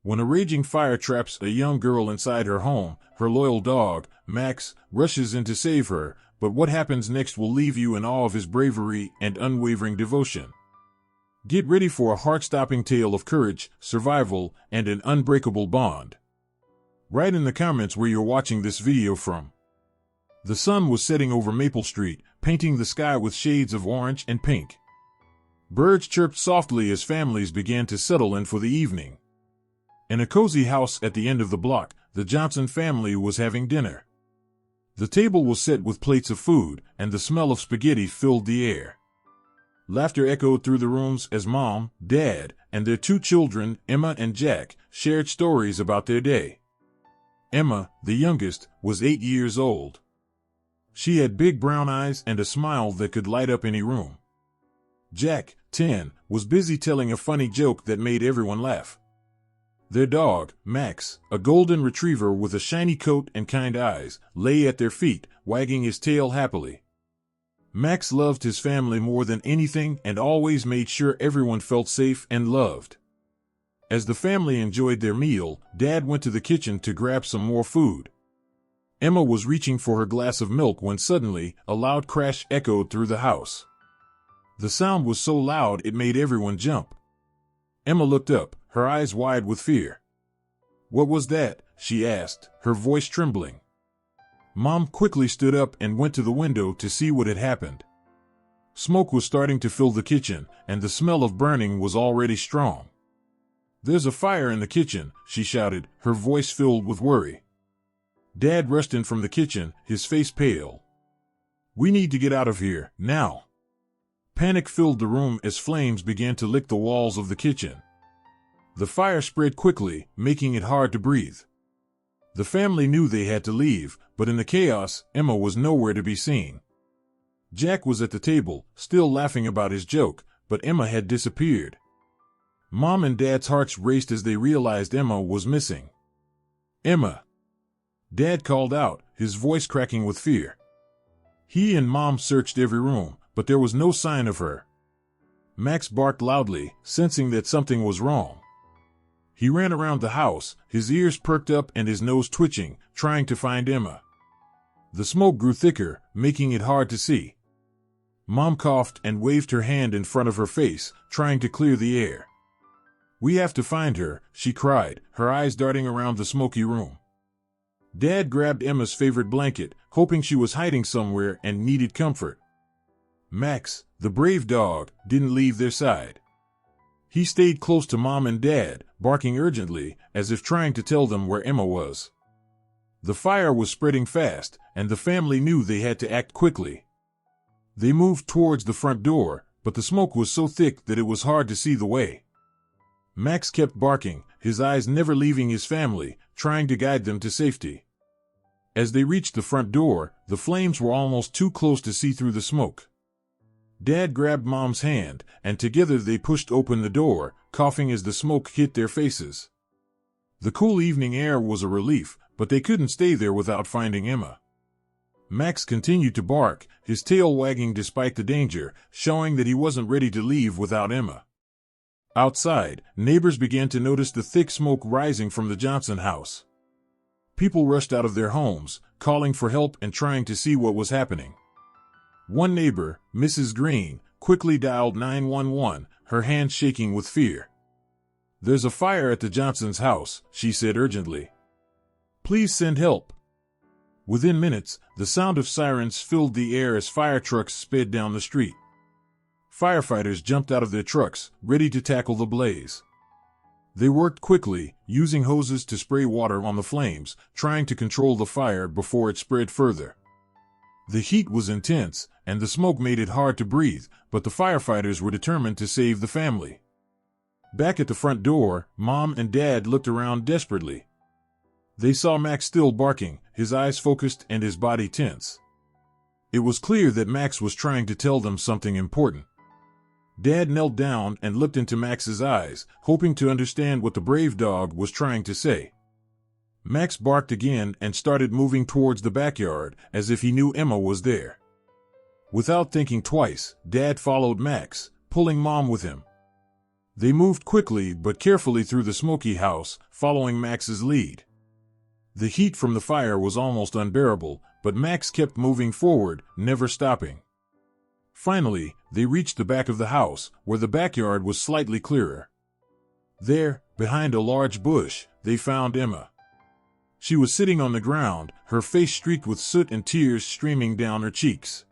When a raging fire traps a young girl inside her home, her loyal dog, Max, rushes in to save her, but what happens next will leave you in awe of his bravery and unwavering devotion. Get ready for a heart-stopping tale of courage, survival, and an unbreakable bond. Write in the comments where you're watching this video from. The sun was setting over Maple Street, painting the sky with shades of orange and pink. Birds chirped softly as families began to settle in for the evening. In a cozy house at the end of the block, the Johnson family was having dinner. The table was set with plates of food, and the smell of spaghetti filled the air. Laughter echoed through the rooms as Mom, Dad, and their two children, Emma and Jack, shared stories about their day. Emma, the youngest, was 8 years old. She had big brown eyes and a smile that could light up any room. Jack, 10, was busy telling a funny joke that made everyone laugh. Their dog, Max, a golden retriever with a shiny coat and kind eyes, lay at their feet, wagging his tail happily. Max loved his family more than anything and always made sure everyone felt safe and loved. As the family enjoyed their meal, Dad went to the kitchen to grab some more food. Emma was reaching for her glass of milk when suddenly, a loud crash echoed through the house. The sound was so loud it made everyone jump. Emma looked up, her eyes wide with fear. "What was that?" she asked, her voice trembling. Mom quickly stood up and went to the window to see what had happened. Smoke was starting to fill the kitchen, and the smell of burning was already strong. "There's a fire in the kitchen," she shouted, her voice filled with worry. Dad rushed in from the kitchen, his face pale. "We need to get out of here, now." Panic filled the room as flames began to lick the walls of the kitchen. The fire spread quickly, making it hard to breathe. The family knew they had to leave, but in the chaos, Emma was nowhere to be seen. Jack was at the table, still laughing about his joke, but Emma had disappeared. Mom and Dad's hearts raced as they realized Emma was missing. "Emma!" Dad called out, his voice cracking with fear. He and Mom searched every room, but there was no sign of her. Max barked loudly, sensing that something was wrong. He ran around the house, his ears perked up and his nose twitching, trying to find Emma. The smoke grew thicker, making it hard to see. Mom coughed and waved her hand in front of her face, trying to clear the air. "We have to find her," she cried, her eyes darting around the smoky room. Dad grabbed Emma's favorite blanket, hoping she was hiding somewhere and needed comfort. Max, the brave dog, didn't leave their side. He stayed close to Mom and Dad, barking urgently, as if trying to tell them where Emma was. The fire was spreading fast, and the family knew they had to act quickly. They moved towards the front door, but the smoke was so thick that it was hard to see the way. Max kept barking, his eyes never leaving his family, trying to guide them to safety. As they reached the front door, the flames were almost too close to see through the smoke. Dad grabbed Mom's hand, and together they pushed open the door, coughing as the smoke hit their faces. The cool evening air was a relief, but they couldn't stay there without finding Emma. Max continued to bark, his tail wagging despite the danger, showing that he wasn't ready to leave without Emma. Outside, neighbors began to notice the thick smoke rising from the Johnson house. People rushed out of their homes, calling for help and trying to see what was happening. One neighbor, Mrs. Green, quickly dialed 911, her hands shaking with fear. "There's a fire at the Johnsons' house," she said urgently. "Please send help." Within minutes, the sound of sirens filled the air as fire trucks sped down the street. Firefighters jumped out of their trucks, ready to tackle the blaze. They worked quickly, using hoses to spray water on the flames, trying to control the fire before it spread further. The heat was intense, and the smoke made it hard to breathe, but the firefighters were determined to save the family. Back at the front door, Mom and Dad looked around desperately. They saw Max still barking, his eyes focused and his body tense. It was clear that Max was trying to tell them something important. Dad knelt down and looked into Max's eyes, hoping to understand what the brave dog was trying to say. Max barked again and started moving towards the backyard, as if he knew Emma was there. Without thinking twice, Dad followed Max, pulling Mom with him. They moved quickly but carefully through the smoky house, following Max's lead. The heat from the fire was almost unbearable, but Max kept moving forward, never stopping. Finally, they reached the back of the house, where the backyard was slightly clearer. There, behind a large bush, they found Emma. She was sitting on the ground, her face streaked with soot and tears streaming down her cheeks.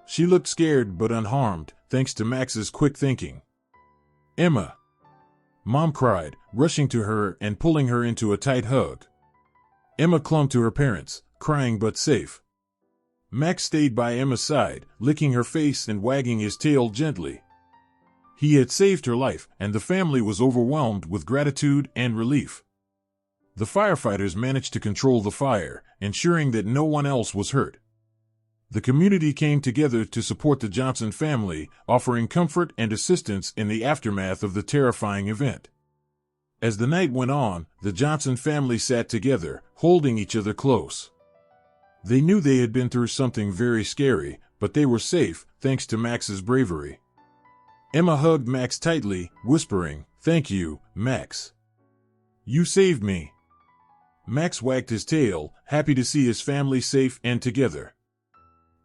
She looked scared but unharmed, thanks to Max's quick thinking. "Emma!" Mom cried, rushing to her and pulling her into a tight hug. Emma clung to her parents, crying but safe. Max stayed by Emma's side, licking her face and wagging his tail gently. He had saved her life, and the family was overwhelmed with gratitude and relief. The firefighters managed to control the fire, ensuring that no one else was hurt. The community came together to support the Johnson family, offering comfort and assistance in the aftermath of the terrifying event. As the night went on, the Johnson family sat together, holding each other close. They knew they had been through something very scary, but they were safe, thanks to Max's bravery. Emma hugged Max tightly, whispering, "Thank you, Max. You saved me." Max wagged his tail, happy to see his family safe and together.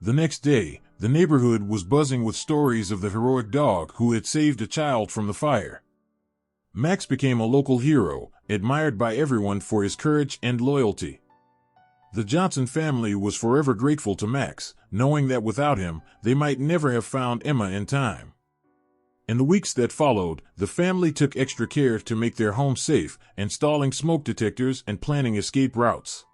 The next day, the neighborhood was buzzing with stories of the heroic dog who had saved a child from the fire. Max became a local hero, admired by everyone for his courage and loyalty. The Johnson family was forever grateful to Max, knowing that without him, they might never have found Emma in time. In the weeks that followed, the family took extra care to make their home safe, installing smoke detectors and planning escape routes.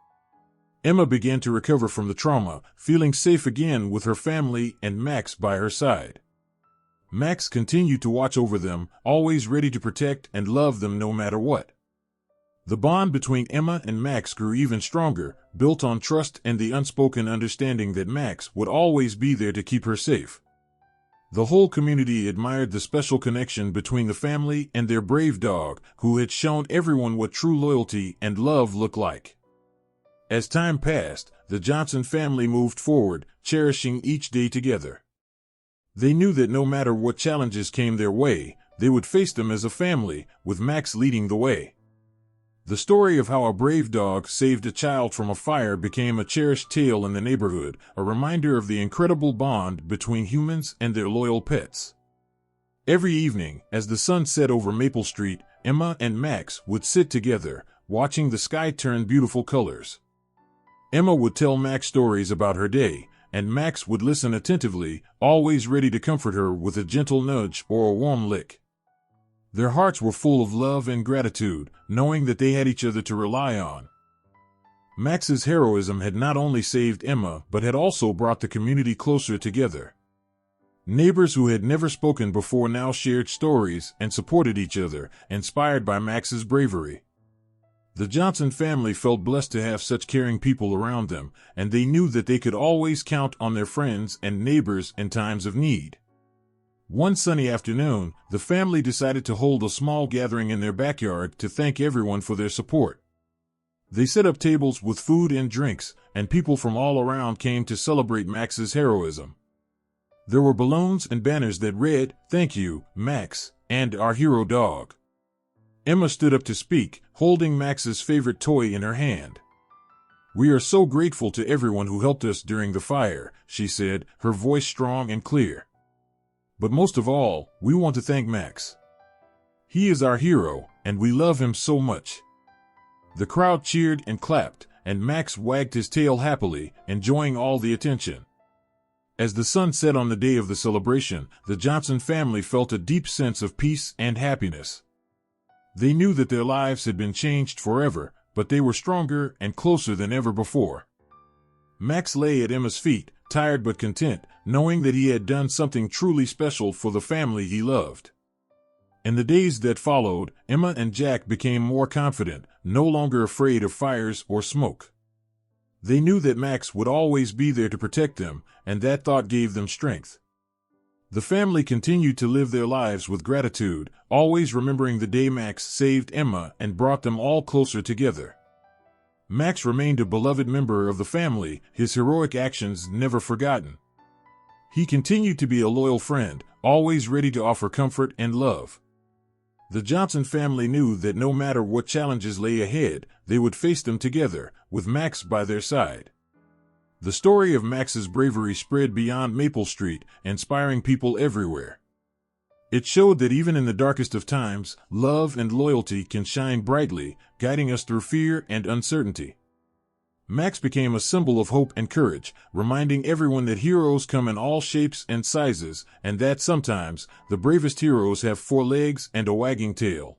Emma began to recover from the trauma, feeling safe again with her family and Max by her side. Max continued to watch over them, always ready to protect and love them no matter what. The bond between Emma and Max grew even stronger, built on trust and the unspoken understanding that Max would always be there to keep her safe. The whole community admired the special connection between the family and their brave dog, who had shown everyone what true loyalty and love looked like. As time passed, the Johnson family moved forward, cherishing each day together. They knew that no matter what challenges came their way, they would face them as a family, with Max leading the way. The story of how a brave dog saved a child from a fire became a cherished tale in the neighborhood, a reminder of the incredible bond between humans and their loyal pets. Every evening, as the sun set over Maple Street, Emma and Max would sit together, watching the sky turn beautiful colors. Emma would tell Max stories about her day, and Max would listen attentively, always ready to comfort her with a gentle nudge or a warm lick. Their hearts were full of love and gratitude, knowing that they had each other to rely on. Max's heroism had not only saved Emma but had also brought the community closer together. Neighbors who had never spoken before now shared stories and supported each other, inspired by Max's bravery. The Johnson family felt blessed to have such caring people around them, and they knew that they could always count on their friends and neighbors in times of need. One sunny afternoon, the family decided to hold a small gathering in their backyard to thank everyone for their support. They set up tables with food and drinks, and people from all around came to celebrate Max's heroism. There were balloons and banners that read, "Thank you, Max, and our hero dog." Emma stood up to speak, holding Max's favorite toy in her hand. "We are so grateful to everyone who helped us during the fire," she said, her voice strong and clear. "But most of all, we want to thank Max. He is our hero, and we love him so much." The crowd cheered and clapped, and Max wagged his tail happily, enjoying all the attention. As the sun set on the day of the celebration, the Johnson family felt a deep sense of peace and happiness. They knew that their lives had been changed forever, but they were stronger and closer than ever before. Max lay at Emma's feet, tired but content, knowing that he had done something truly special for the family he loved. In the days that followed, Emma and Jack became more confident, no longer afraid of fires or smoke. They knew that Max would always be there to protect them, and that thought gave them strength. The family continued to live their lives with gratitude, always remembering the day Max saved Emma and brought them all closer together. Max remained a beloved member of the family, his heroic actions never forgotten. He continued to be a loyal friend, always ready to offer comfort and love. The Johnson family knew that no matter what challenges lay ahead, they would face them together, with Max by their side. The story of Max's bravery spread beyond Maple Street, inspiring people everywhere. It showed that even in the darkest of times, love and loyalty can shine brightly, guiding us through fear and uncertainty. Max became a symbol of hope and courage, reminding everyone that heroes come in all shapes and sizes, and that sometimes, the bravest heroes have 4 legs and a wagging tail.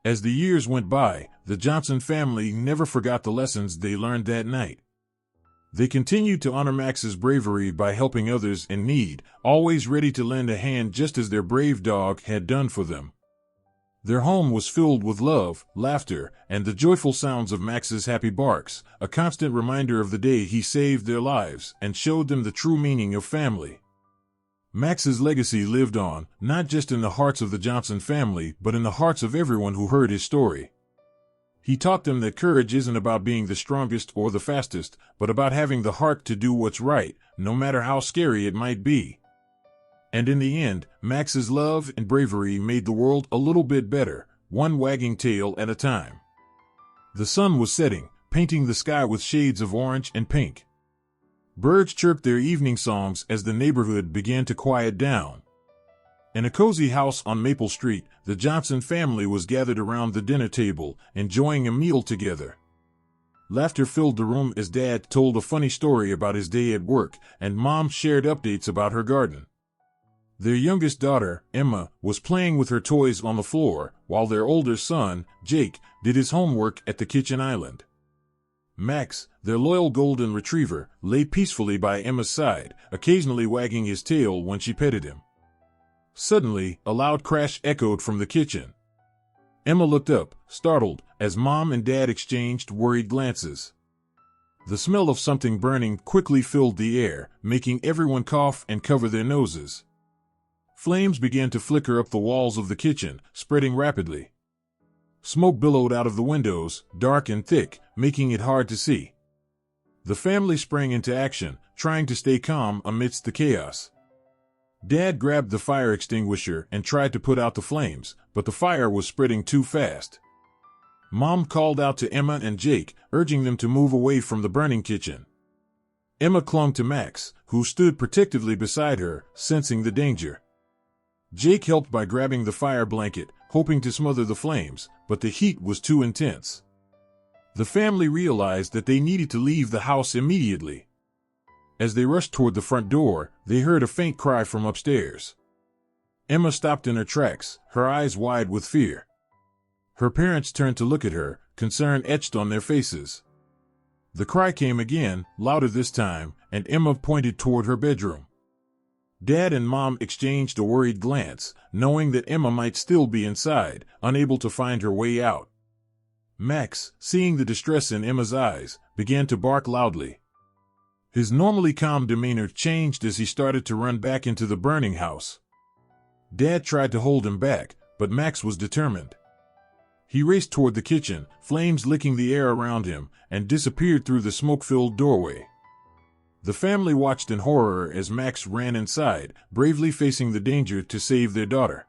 As the years went by, the Johnson family never forgot the lessons they learned that night. They continued to honor Max's bravery by helping others in need, always ready to lend a hand just as their brave dog had done for them. Their home was filled with love, laughter, and the joyful sounds of Max's happy barks, a constant reminder of the day he saved their lives and showed them the true meaning of family. Max's legacy lived on, not just in the hearts of the Johnson family, but in the hearts of everyone who heard his story. He taught them that courage isn't about being the strongest or the fastest, but about having the heart to do what's right, no matter how scary it might be. And in the end, Max's love and bravery made the world a little bit better, one wagging tail at a time. The sun was setting, painting the sky with shades of orange and pink. Birds chirped their evening songs as the neighborhood began to quiet down. In a cozy house on Maple Street, the Johnson family was gathered around the dinner table, enjoying a meal together. Laughter filled the room as Dad told a funny story about his day at work, and Mom shared updates about her garden. Their youngest daughter, Emma, was playing with her toys on the floor, while their older son, Jake, did his homework at the kitchen island. Max, their loyal golden retriever, lay peacefully by Emma's side, occasionally wagging his tail when she petted him. Suddenly, a loud crash echoed from the kitchen. Emma looked up, startled, as Mom and Dad exchanged worried glances. The smell of something burning quickly filled the air, making everyone cough and cover their noses. Flames began to flicker up the walls of the kitchen, spreading rapidly. Smoke billowed out of the windows, dark and thick, making it hard to see. The family sprang into action, trying to stay calm amidst the chaos. Dad grabbed the fire extinguisher and tried to put out the flames, but the fire was spreading too fast. Mom called out to Emma and Jake, urging them to move away from the burning kitchen. Emma clung to Max, who stood protectively beside her, sensing the danger. Jake helped by grabbing the fire blanket, hoping to smother the flames, but the heat was too intense. The family realized that they needed to leave the house immediately. As they rushed toward the front door, they heard a faint cry from upstairs. Emma stopped in her tracks, her eyes wide with fear. Her parents turned to look at her, concern etched on their faces. The cry came again, louder this time, and Emma pointed toward her bedroom. Dad and Mom exchanged a worried glance, knowing that Emma might still be inside, unable to find her way out. Max, seeing the distress in Emma's eyes, began to bark loudly. His normally calm demeanor changed as he started to run back into the burning house. Dad tried to hold him back, but Max was determined. He raced toward the kitchen, flames licking the air around him, and disappeared through the smoke-filled doorway. The family watched in horror as Max ran inside, bravely facing the danger to save their daughter.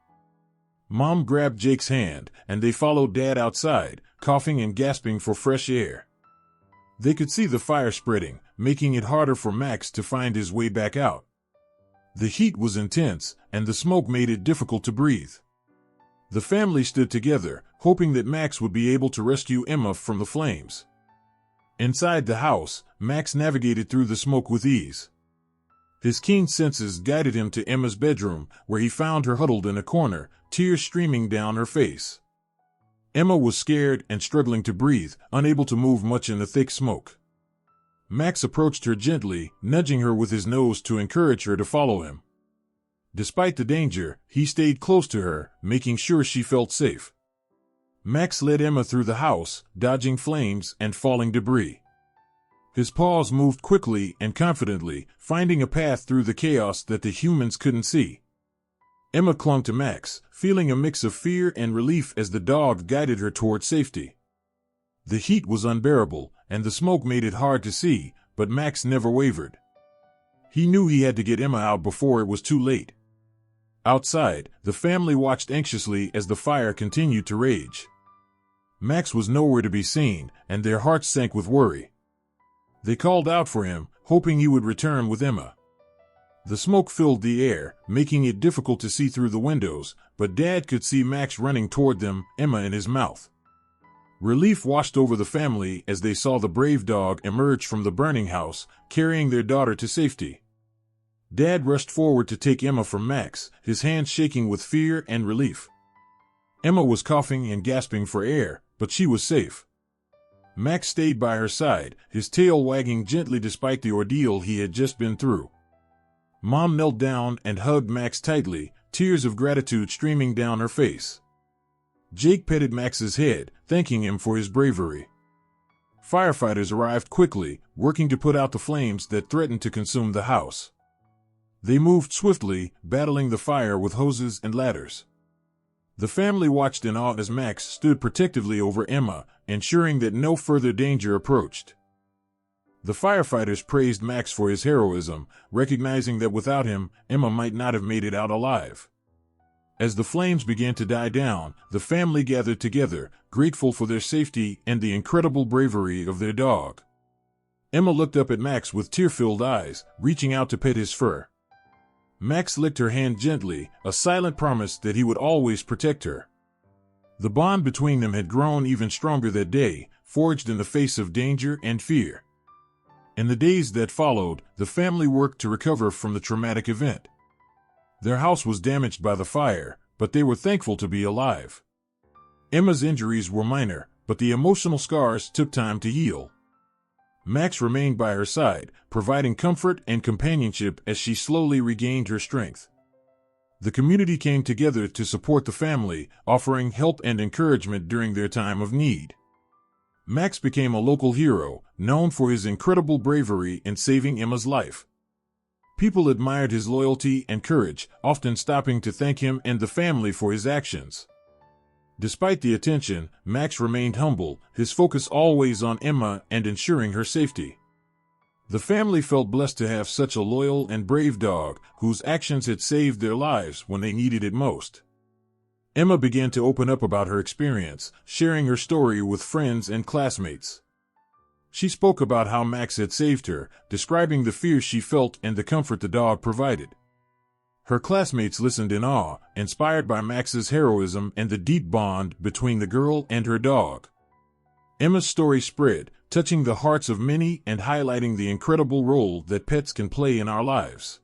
Mom grabbed Jake's hand, and they followed Dad outside, coughing and gasping for fresh air. They could see the fire spreading, making it harder for Max to find his way back out. The heat was intense, and the smoke made it difficult to breathe. The family stood together, hoping that Max would be able to rescue Emma from the flames. Inside the house, Max navigated through the smoke with ease. His keen senses guided him to Emma's bedroom, where he found her huddled in a corner, tears streaming down her face. Emma was scared and struggling to breathe, unable to move much in the thick smoke. Max approached her gently, nudging her with his nose to encourage her to follow him. Despite the danger, he stayed close to her, making sure she felt safe. Max led Emma through the house, dodging flames and falling debris. His paws moved quickly and confidently, finding a path through the chaos that the humans couldn't see. Emma clung to Max, feeling a mix of fear and relief as the dog guided her toward safety. The heat was unbearable, and the smoke made it hard to see, but Max never wavered. He knew he had to get Emma out before it was too late. Outside, the family watched anxiously as the fire continued to rage. Max was nowhere to be seen, and their hearts sank with worry. They called out for him, hoping he would return with Emma. The smoke filled the air, making it difficult to see through the windows, but Dad could see Max running toward them, Emma in his mouth. Relief washed over the family as they saw the brave dog emerge from the burning house, carrying their daughter to safety. Dad rushed forward to take Emma from Max, his hands shaking with fear and relief. Emma was coughing and gasping for air, but she was safe. Max stayed by her side, his tail wagging gently despite the ordeal he had just been through. Mom knelt down and hugged Max tightly, tears of gratitude streaming down her face. Jake petted Max's head, thanking him for his bravery. Firefighters arrived quickly, working to put out the flames that threatened to consume the house. They moved swiftly, battling the fire with hoses and ladders. The family watched in awe as Max stood protectively over Emma, ensuring that no further danger approached. The firefighters praised Max for his heroism, recognizing that without him, Emma might not have made it out alive. As the flames began to die down, the family gathered together, grateful for their safety and the incredible bravery of their dog. Emma looked up at Max with tear-filled eyes, reaching out to pet his fur. Max licked her hand gently, a silent promise that he would always protect her. The bond between them had grown even stronger that day, forged in the face of danger and fear. In the days that followed, the family worked to recover from the traumatic event. Their house was damaged by the fire, but they were thankful to be alive. Emma's injuries were minor, but the emotional scars took time to heal. Max remained by her side, providing comfort and companionship as she slowly regained her strength. The community came together to support the family, offering help and encouragement during their time of need. Max became a local hero, known for his incredible bravery in saving Emma's life. People admired his loyalty and courage, often stopping to thank him and the family for his actions. Despite the attention, Max remained humble, his focus always on Emma and ensuring her safety. The family felt blessed to have such a loyal and brave dog, whose actions had saved their lives when they needed it most. Emma began to open up about her experience, sharing her story with friends and classmates. She spoke about how Max had saved her, describing the fear she felt and the comfort the dog provided. Her classmates listened in awe, inspired by Max's heroism and the deep bond between the girl and her dog. Emma's story spread, touching the hearts of many and highlighting the incredible role that pets can play in our lives.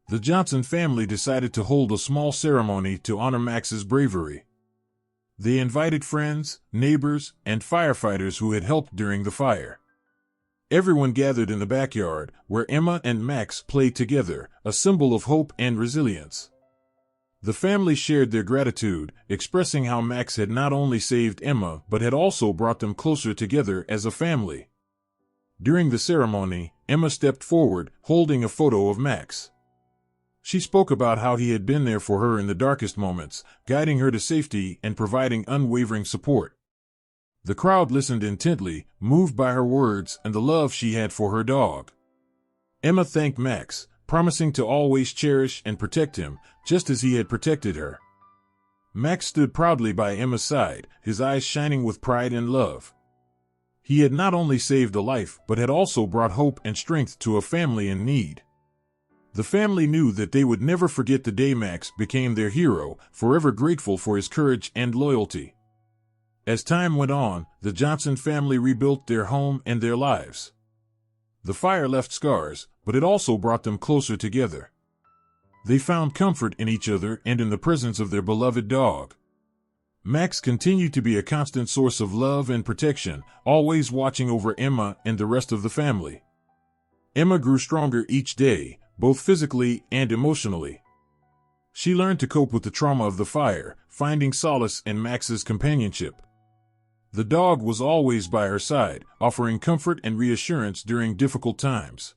The Johnson family decided to hold a small ceremony to honor Max's bravery. They invited friends, neighbors, and firefighters who had helped during the fire. Everyone gathered in the backyard, where Emma and Max played together, a symbol of hope and resilience. The family shared their gratitude, expressing how Max had not only saved Emma but had also brought them closer together as a family. During the ceremony, Emma stepped forward, holding a photo of Max. She spoke about how he had been there for her in the darkest moments, guiding her to safety and providing unwavering support. The crowd listened intently, moved by her words and the love she had for her dog. Emma thanked Max, promising to always cherish and protect him, just as he had protected her. Max stood proudly by Emma's side, his eyes shining with pride and love. He had not only saved a life but had also brought hope and strength to a family in need. The family knew that they would never forget the day Max became their hero, forever grateful for his courage and loyalty. As time went on, the Johnson family rebuilt their home and their lives. The fire left scars, but it also brought them closer together. They found comfort in each other and in the presence of their beloved dog. Max continued to be a constant source of love and protection, always watching over Emma and the rest of the family. Emma grew stronger each day, both physically and emotionally. She learned to cope with the trauma of the fire, finding solace in Max's companionship. The dog was always by her side, offering comfort and reassurance during difficult times.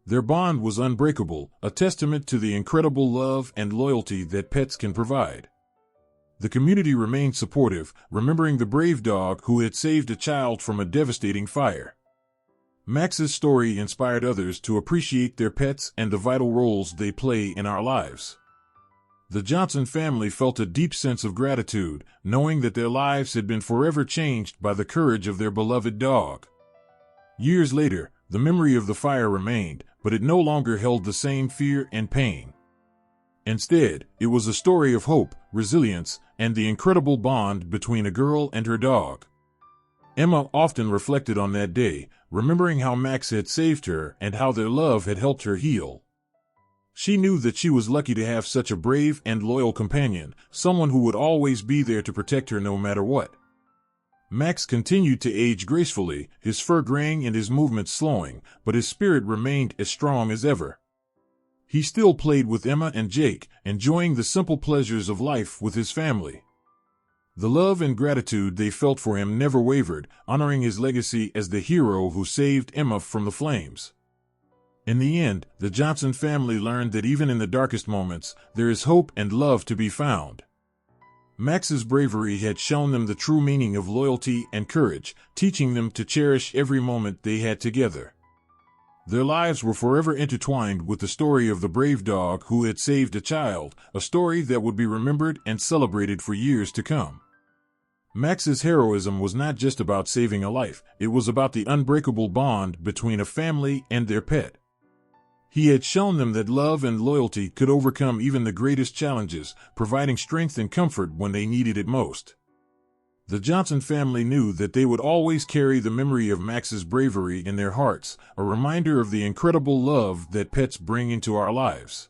Their bond was unbreakable, a testament to the incredible love and loyalty that pets can provide. The community remained supportive, remembering the brave dog who had saved a child from a devastating fire. Max's story inspired others to appreciate their pets and the vital roles they play in our lives. The Johnson family felt a deep sense of gratitude, knowing that their lives had been forever changed by the courage of their beloved dog. Years later, the memory of the fire remained, but it no longer held the same fear and pain. Instead, it was a story of hope, resilience, and the incredible bond between a girl and her dog. Emma often reflected on that day, remembering how Max had saved her and how their love had helped her heal. She knew that she was lucky to have such a brave and loyal companion, someone who would always be there to protect her no matter what. Max continued to age gracefully, his fur graying and his movements slowing, but his spirit remained as strong as ever. He still played with Emma and Jake, enjoying the simple pleasures of life with his family. The love and gratitude they felt for him never wavered, honoring his legacy as the hero who saved Emma from the flames. In the end, the Johnson family learned that even in the darkest moments, there is hope and love to be found. Max's bravery had shown them the true meaning of loyalty and courage, teaching them to cherish every moment they had together. Their lives were forever intertwined with the story of the brave dog who had saved a child, a story that would be remembered and celebrated for years to come. Max's heroism was not just about saving a life, it was about the unbreakable bond between a family and their pet. He had shown them that love and loyalty could overcome even the greatest challenges, providing strength and comfort when they needed it most. The Johnson family knew that they would always carry the memory of Max's bravery in their hearts, a reminder of the incredible love that pets bring into our lives.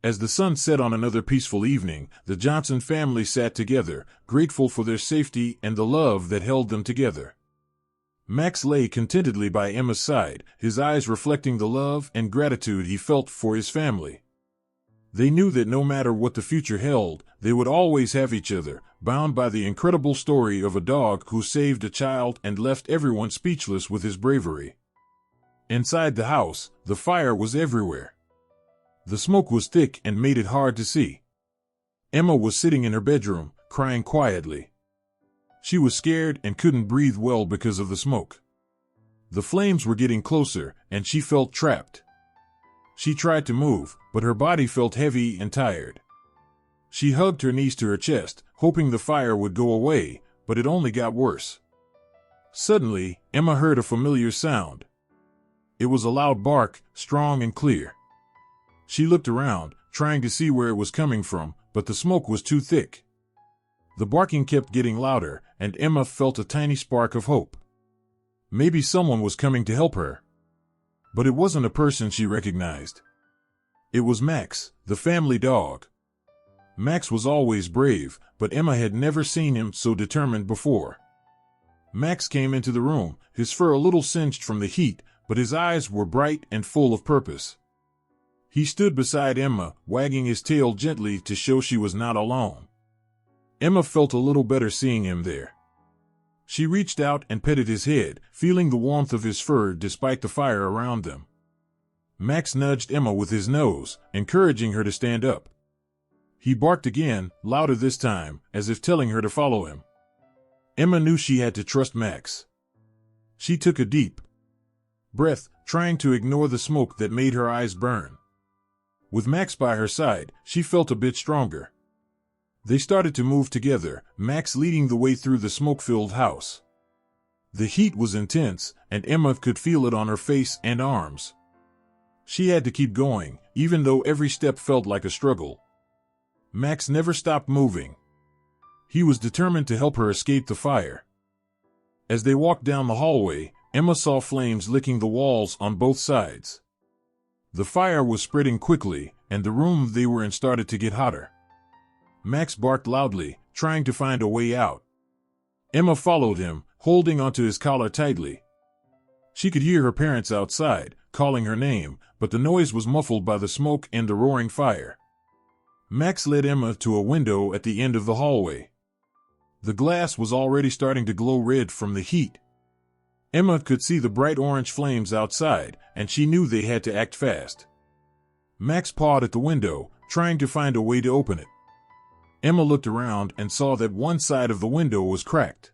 As the sun set on another peaceful evening, the Johnson family sat together, grateful for their safety and the love that held them together. Max lay contentedly by Emma's side, his eyes reflecting the love and gratitude he felt for his family. They knew that no matter what the future held, they would always have each other, bound by the incredible story of a dog who saved a child and left everyone speechless with his bravery. Inside the house, the fire was everywhere. The smoke was thick and made it hard to see. Emma was sitting in her bedroom, crying quietly. She was scared and couldn't breathe well because of the smoke. The flames were getting closer, and she felt trapped. She tried to move, but her body felt heavy and tired. She hugged her knees to her chest, hoping the fire would go away, but it only got worse. Suddenly, Emma heard a familiar sound. It was a loud bark, strong and clear. She looked around, trying to see where it was coming from, but the smoke was too thick. The barking kept getting louder, and Emma felt a tiny spark of hope. Maybe someone was coming to help her. But it wasn't a person she recognized. It was Max, the family dog. Max was always brave, but Emma had never seen him so determined before. Max came into the room, his fur a little singed from the heat, but his eyes were bright and full of purpose. He stood beside Emma, wagging his tail gently to show she was not alone. Emma felt a little better seeing him there. She reached out and petted his head, feeling the warmth of his fur despite the fire around them. Max nudged Emma with his nose, encouraging her to stand up. He barked again, louder this time, as if telling her to follow him. Emma knew she had to trust Max. She took a deep breath, trying to ignore the smoke that made her eyes burn. With Max by her side, she felt a bit stronger. They started to move together, Max leading the way through the smoke-filled house. The heat was intense, and Emma could feel it on her face and arms. She had to keep going, even though every step felt like a struggle. Max never stopped moving. He was determined to help her escape the fire. As they walked down the hallway, Emma saw flames licking the walls on both sides. The fire was spreading quickly, and the room they were in started to get hotter. Max barked loudly, trying to find a way out. Emma followed him, holding onto his collar tightly. She could hear her parents outside, calling her name, but the noise was muffled by the smoke and the roaring fire. Max led Emma to a window at the end of the hallway. The glass was already starting to glow red from the heat. Emma could see the bright orange flames outside, and she knew they had to act fast. Max pawed at the window, trying to find a way to open it. Emma looked around and saw that one side of the window was cracked.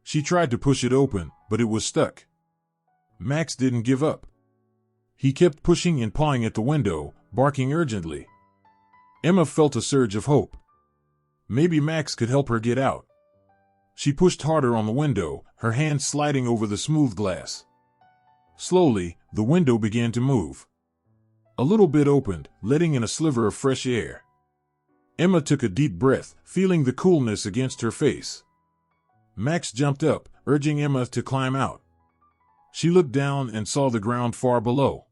She tried to push it open, but it was stuck. Max didn't give up. He kept pushing and pawing at the window, barking urgently. Emma felt a surge of hope. Maybe Max could help her get out. She pushed harder on the window, her hand sliding over the smooth glass. Slowly, the window began to move. A little bit opened, letting in a sliver of fresh air. Emma took a deep breath, feeling the coolness against her face. Max jumped up, urging Emma to climb out. She looked down and saw the ground far below.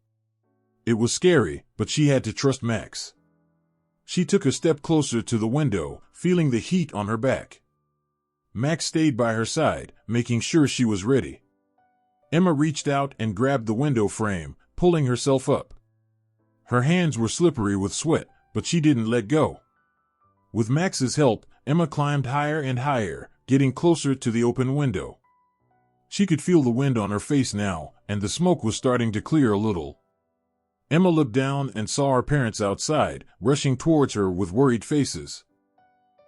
It was scary, but she had to trust Max. She took a step closer to the window, feeling the heat on her back. Max stayed by her side, making sure she was ready. Emma reached out and grabbed the window frame, pulling herself up. Her hands were slippery with sweat, but she didn't let go. With Max's help, Emma climbed higher and higher, getting closer to the open window. She could feel the wind on her face now, and the smoke was starting to clear a little. Emma looked down and saw her parents outside, rushing towards her with worried faces.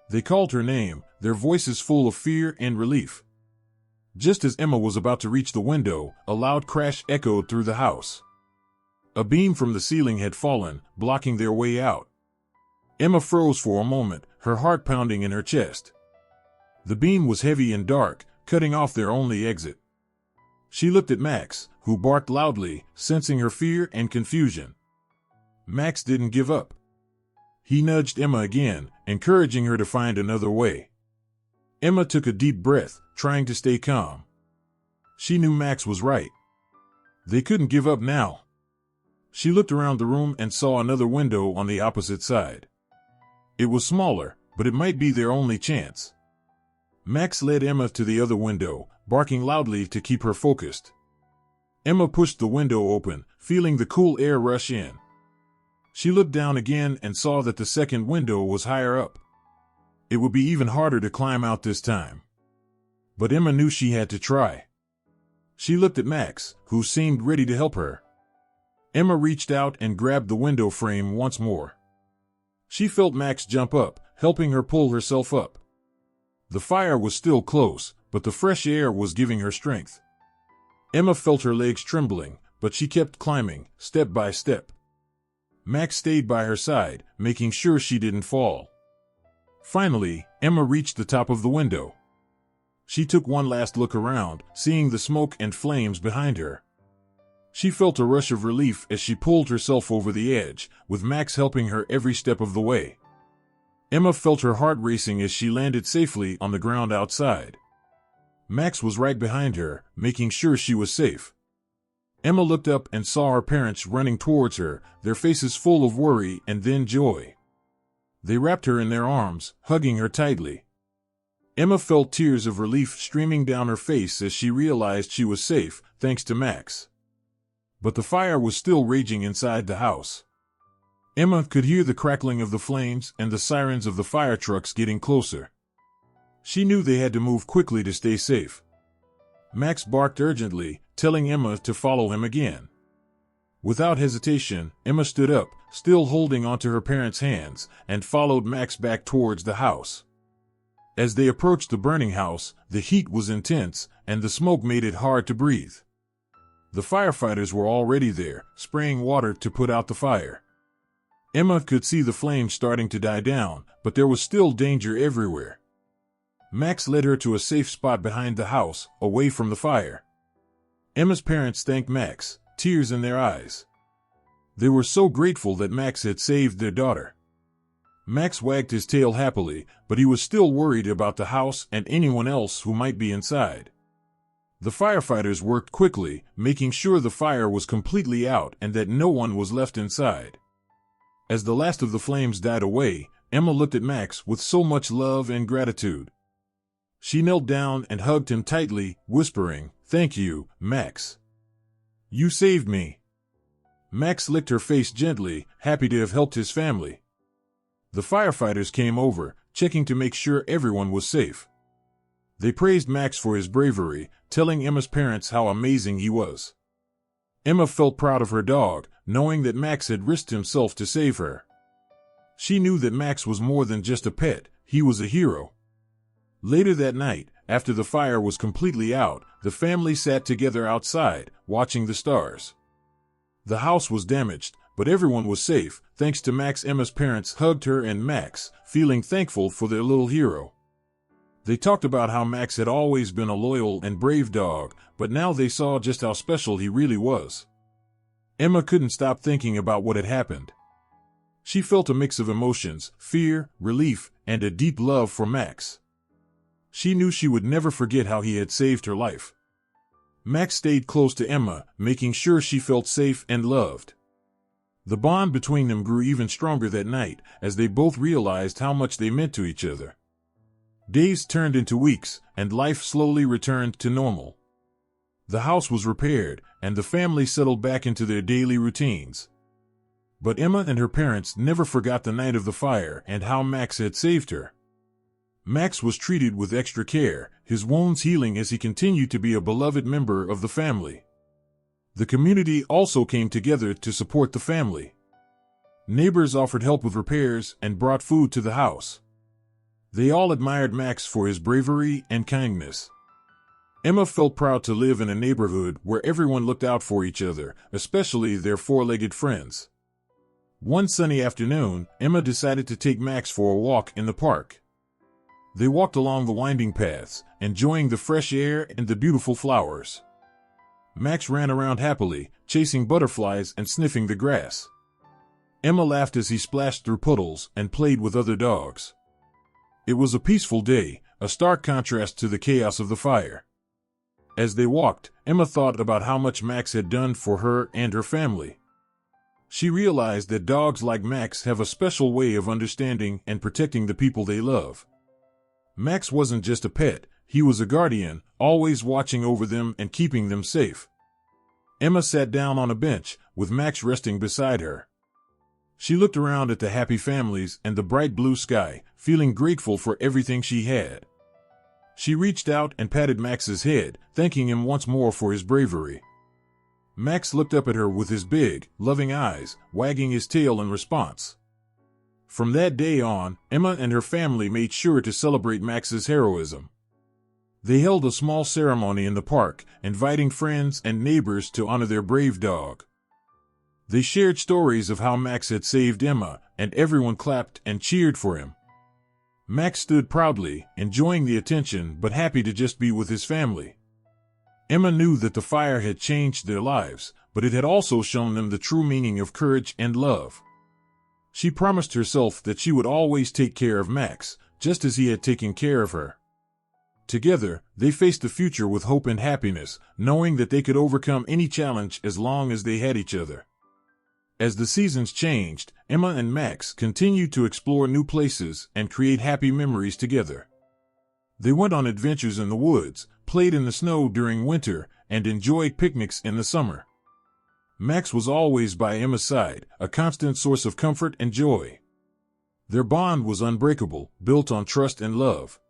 They called her name, their voices full of fear and relief. Just as Emma was about to reach the window, a loud crash echoed through the house. A beam from the ceiling had fallen, blocking their way out. Emma froze for a moment, her heart pounding in her chest. The beam was heavy and dark, cutting off their only exit. She looked at Max, who barked loudly, sensing her fear and confusion. Max didn't give up. He nudged Emma again, encouraging her to find another way. Emma took a deep breath, trying to stay calm. She knew Max was right. They couldn't give up now. She looked around the room and saw another window on the opposite side. It was smaller, but it might be their only chance. Max led Emma to the other window, barking loudly to keep her focused. Emma pushed the window open, feeling the cool air rush in. She looked down again and saw that the second window was higher up. It would be even harder to climb out this time. But Emma knew she had to try. She looked at Max, who seemed ready to help her. Emma reached out and grabbed the window frame once more. She felt Max jump up, helping her pull herself up. The fire was still close, but the fresh air was giving her strength. Emma felt her legs trembling, but she kept climbing, step by step. Max stayed by her side, making sure she didn't fall. Finally, Emma reached the top of the window. She took one last look around, seeing the smoke and flames behind her. She felt a rush of relief as she pulled herself over the edge, with Max helping her every step of the way. Emma felt her heart racing as she landed safely on the ground outside. Max was right behind her, making sure she was safe. Emma looked up and saw her parents running towards her, their faces full of worry and then joy. They wrapped her in their arms, hugging her tightly. Emma felt tears of relief streaming down her face as she realized she was safe, thanks to Max. But the fire was still raging inside the house. Emma could hear the crackling of the flames and the sirens of the fire trucks getting closer. She knew they had to move quickly to stay safe. Max barked urgently, telling Emma to follow him again. Without hesitation, Emma stood up, still holding onto her parents' hands, and followed Max back towards the house. As they approached the burning house, the heat was intense, and the smoke made it hard to breathe. The firefighters were already there, spraying water to put out the fire. Emma could see the flames starting to die down, but there was still danger everywhere. Max led her to a safe spot behind the house, away from the fire. Emma's parents thanked Max, tears in their eyes. They were so grateful that Max had saved their daughter. Max wagged his tail happily, but he was still worried about the house and anyone else who might be inside. The firefighters worked quickly, making sure the fire was completely out and that no one was left inside. As the last of the flames died away, Emma looked at Max with so much love and gratitude. She knelt down and hugged him tightly, whispering, "Thank you, Max. You saved me." Max licked her face gently, happy to have helped his family. The firefighters came over, checking to make sure everyone was safe. They praised Max for his bravery, telling Emma's parents how amazing he was. Emma felt proud of her dog, knowing that Max had risked himself to save her. She knew that Max was more than just a pet, he was a hero. Later that night, after the fire was completely out, the family sat together outside, watching the stars. The house was damaged, but everyone was safe, thanks to Max. Emma's parents hugged her and Max, feeling thankful for their little hero. They talked about how Max had always been a loyal and brave dog, but now they saw just how special he really was. Emma couldn't stop thinking about what had happened. She felt a mix of emotions, fear, relief, and a deep love for Max. She knew she would never forget how he had saved her life. Max stayed close to Emma, making sure she felt safe and loved. The bond between them grew even stronger that night, as they both realized how much they meant to each other. Days turned into weeks, and life slowly returned to normal. The house was repaired, and the family settled back into their daily routines. But Emma and her parents never forgot the night of the fire and how Max had saved her. Max was treated with extra care, his wounds healing as he continued to be a beloved member of the family. The community also came together to support the family. Neighbors offered help with repairs and brought food to the house. They all admired Max for his bravery and kindness. Emma felt proud to live in a neighborhood where everyone looked out for each other, especially their four-legged friends. One sunny afternoon, Emma decided to take Max for a walk in the park. They walked along the winding paths, enjoying the fresh air and the beautiful flowers. Max ran around happily, chasing butterflies and sniffing the grass. Emma laughed as he splashed through puddles and played with other dogs. It was a peaceful day, a stark contrast to the chaos of the fire. As they walked, Emma thought about how much Max had done for her and her family. She realized that dogs like Max have a special way of understanding and protecting the people they love. Max wasn't just a pet, he was a guardian, always watching over them and keeping them safe. Emma sat down on a bench, with Max resting beside her. She looked around at the happy families and the bright blue sky, feeling grateful for everything she had. She reached out and patted Max's head, thanking him once more for his bravery. Max looked up at her with his big, loving eyes, wagging his tail in response. From that day on, Emma and her family made sure to celebrate Max's heroism. They held a small ceremony in the park, inviting friends and neighbors to honor their brave dog. They shared stories of how Max had saved Emma, and everyone clapped and cheered for him. Max stood proudly, enjoying the attention but happy to just be with his family. Emma knew that the fire had changed their lives, but it had also shown them the true meaning of courage and love. She promised herself that she would always take care of Max, just as he had taken care of her. Together, they faced the future with hope and happiness, knowing that they could overcome any challenge as long as they had each other. As the seasons changed, Emma and Max continued to explore new places and create happy memories together. They went on adventures in the woods, played in the snow during winter, and enjoyed picnics in the summer. Max was always by Emma's side, a constant source of comfort and joy. Their bond was unbreakable, built on trust and love.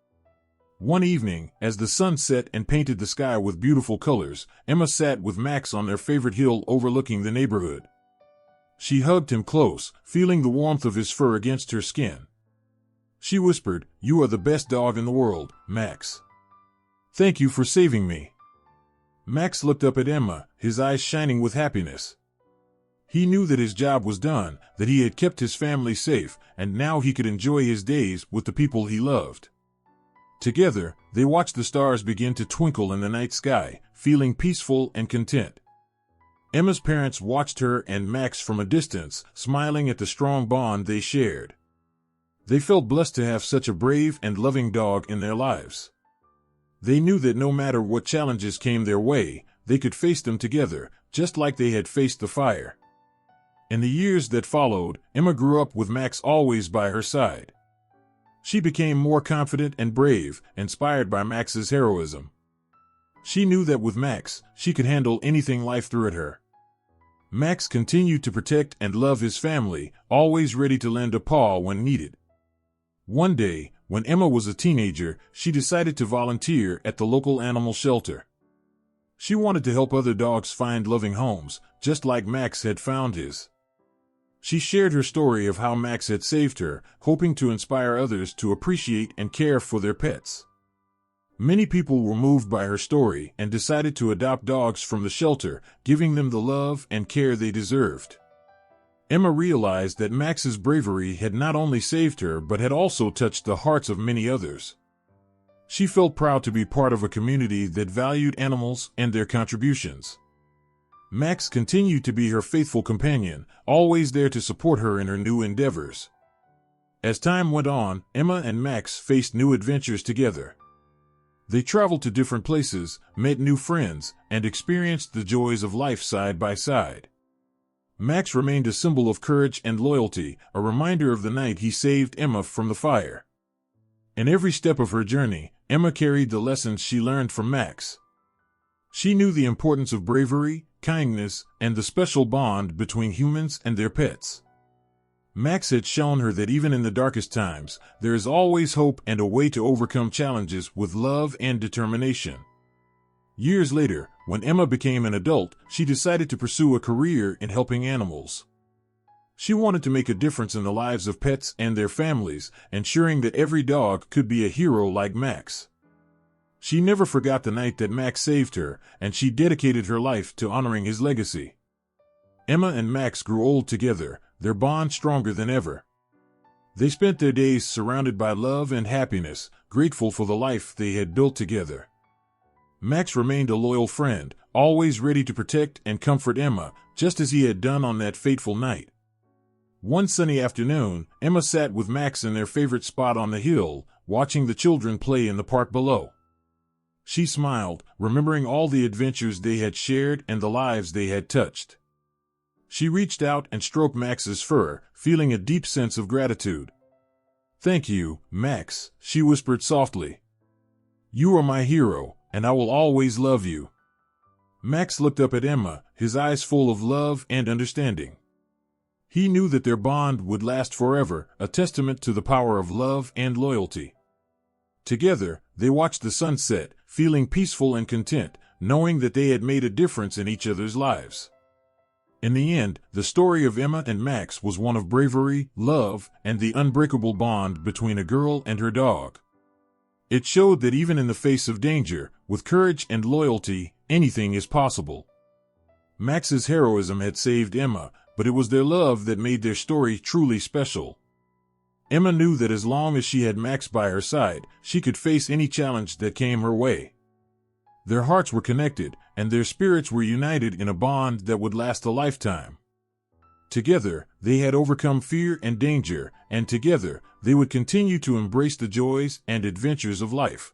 One evening, as the sun set and painted the sky with beautiful colors, Emma sat with Max on their favorite hill overlooking the neighborhood. She hugged him close, feeling the warmth of his fur against her skin. She whispered, "You are the best dog in the world, Max. Thank you for saving me." Max looked up at Emma, his eyes shining with happiness. He knew that his job was done, that he had kept his family safe, and now he could enjoy his days with the people he loved. Together, they watched the stars begin to twinkle in the night sky, feeling peaceful and content. Emma's parents watched her and Max from a distance, smiling at the strong bond they shared. They felt blessed to have such a brave and loving dog in their lives. They knew that no matter what challenges came their way, they could face them together, just like they had faced the fire. In the years that followed, Emma grew up with Max always by her side. She became more confident and brave, inspired by Max's heroism. She knew that with Max, she could handle anything life threw at her. Max continued to protect and love his family, always ready to lend a paw when needed. One day, when Emma was a teenager, she decided to volunteer at the local animal shelter. She wanted to help other dogs find loving homes, just like Max had found his. She shared her story of how Max had saved her, hoping to inspire others to appreciate and care for their pets. Many people were moved by her story and decided to adopt dogs from the shelter, giving them the love and care they deserved. Emma realized that Max's bravery had not only saved her but had also touched the hearts of many others. She felt proud to be part of a community that valued animals and their contributions. Max continued to be her faithful companion, always there to support her in her new endeavors. As time went on, Emma and Max faced new adventures together. They traveled to different places, met new friends, and experienced the joys of life side by side. Max remained a symbol of courage and loyalty, a reminder of the night he saved Emma from the fire. In every step of her journey, Emma carried the lessons she learned from Max. She knew the importance of bravery, kindness, and the special bond between humans and their pets. Max had shown her that even in the darkest times, there is always hope and a way to overcome challenges with love and determination. Years later, when Emma became an adult, she decided to pursue a career in helping animals. She wanted to make a difference in the lives of pets and their families, ensuring that every dog could be a hero like Max. She never forgot the night that Max saved her, and she dedicated her life to honoring his legacy. Emma and Max grew old together, their bond stronger than ever. They spent their days surrounded by love and happiness, grateful for the life they had built together. Max remained a loyal friend, always ready to protect and comfort Emma, just as he had done on that fateful night. One sunny afternoon, Emma sat with Max in their favorite spot on the hill, watching the children play in the park below. She smiled, remembering all the adventures they had shared and the lives they had touched. She reached out and stroked Max's fur, feeling a deep sense of gratitude. "Thank you, Max," she whispered softly. "You are my hero, and I will always love you." Max looked up at Emma, his eyes full of love and understanding. He knew that their bond would last forever, a testament to the power of love and loyalty. Together, they watched the sun set, feeling peaceful and content, knowing that they had made a difference in each other's lives. In the end, the story of Emma and Max was one of bravery, love, and the unbreakable bond between a girl and her dog. It showed that even in the face of danger, with courage and loyalty, anything is possible. Max's heroism had saved Emma, but it was their love that made their story truly special. Emma knew that as long as she had Max by her side, she could face any challenge that came her way. Their hearts were connected, and their spirits were united in a bond that would last a lifetime. Together, they had overcome fear and danger, and together, they would continue to embrace the joys and adventures of life.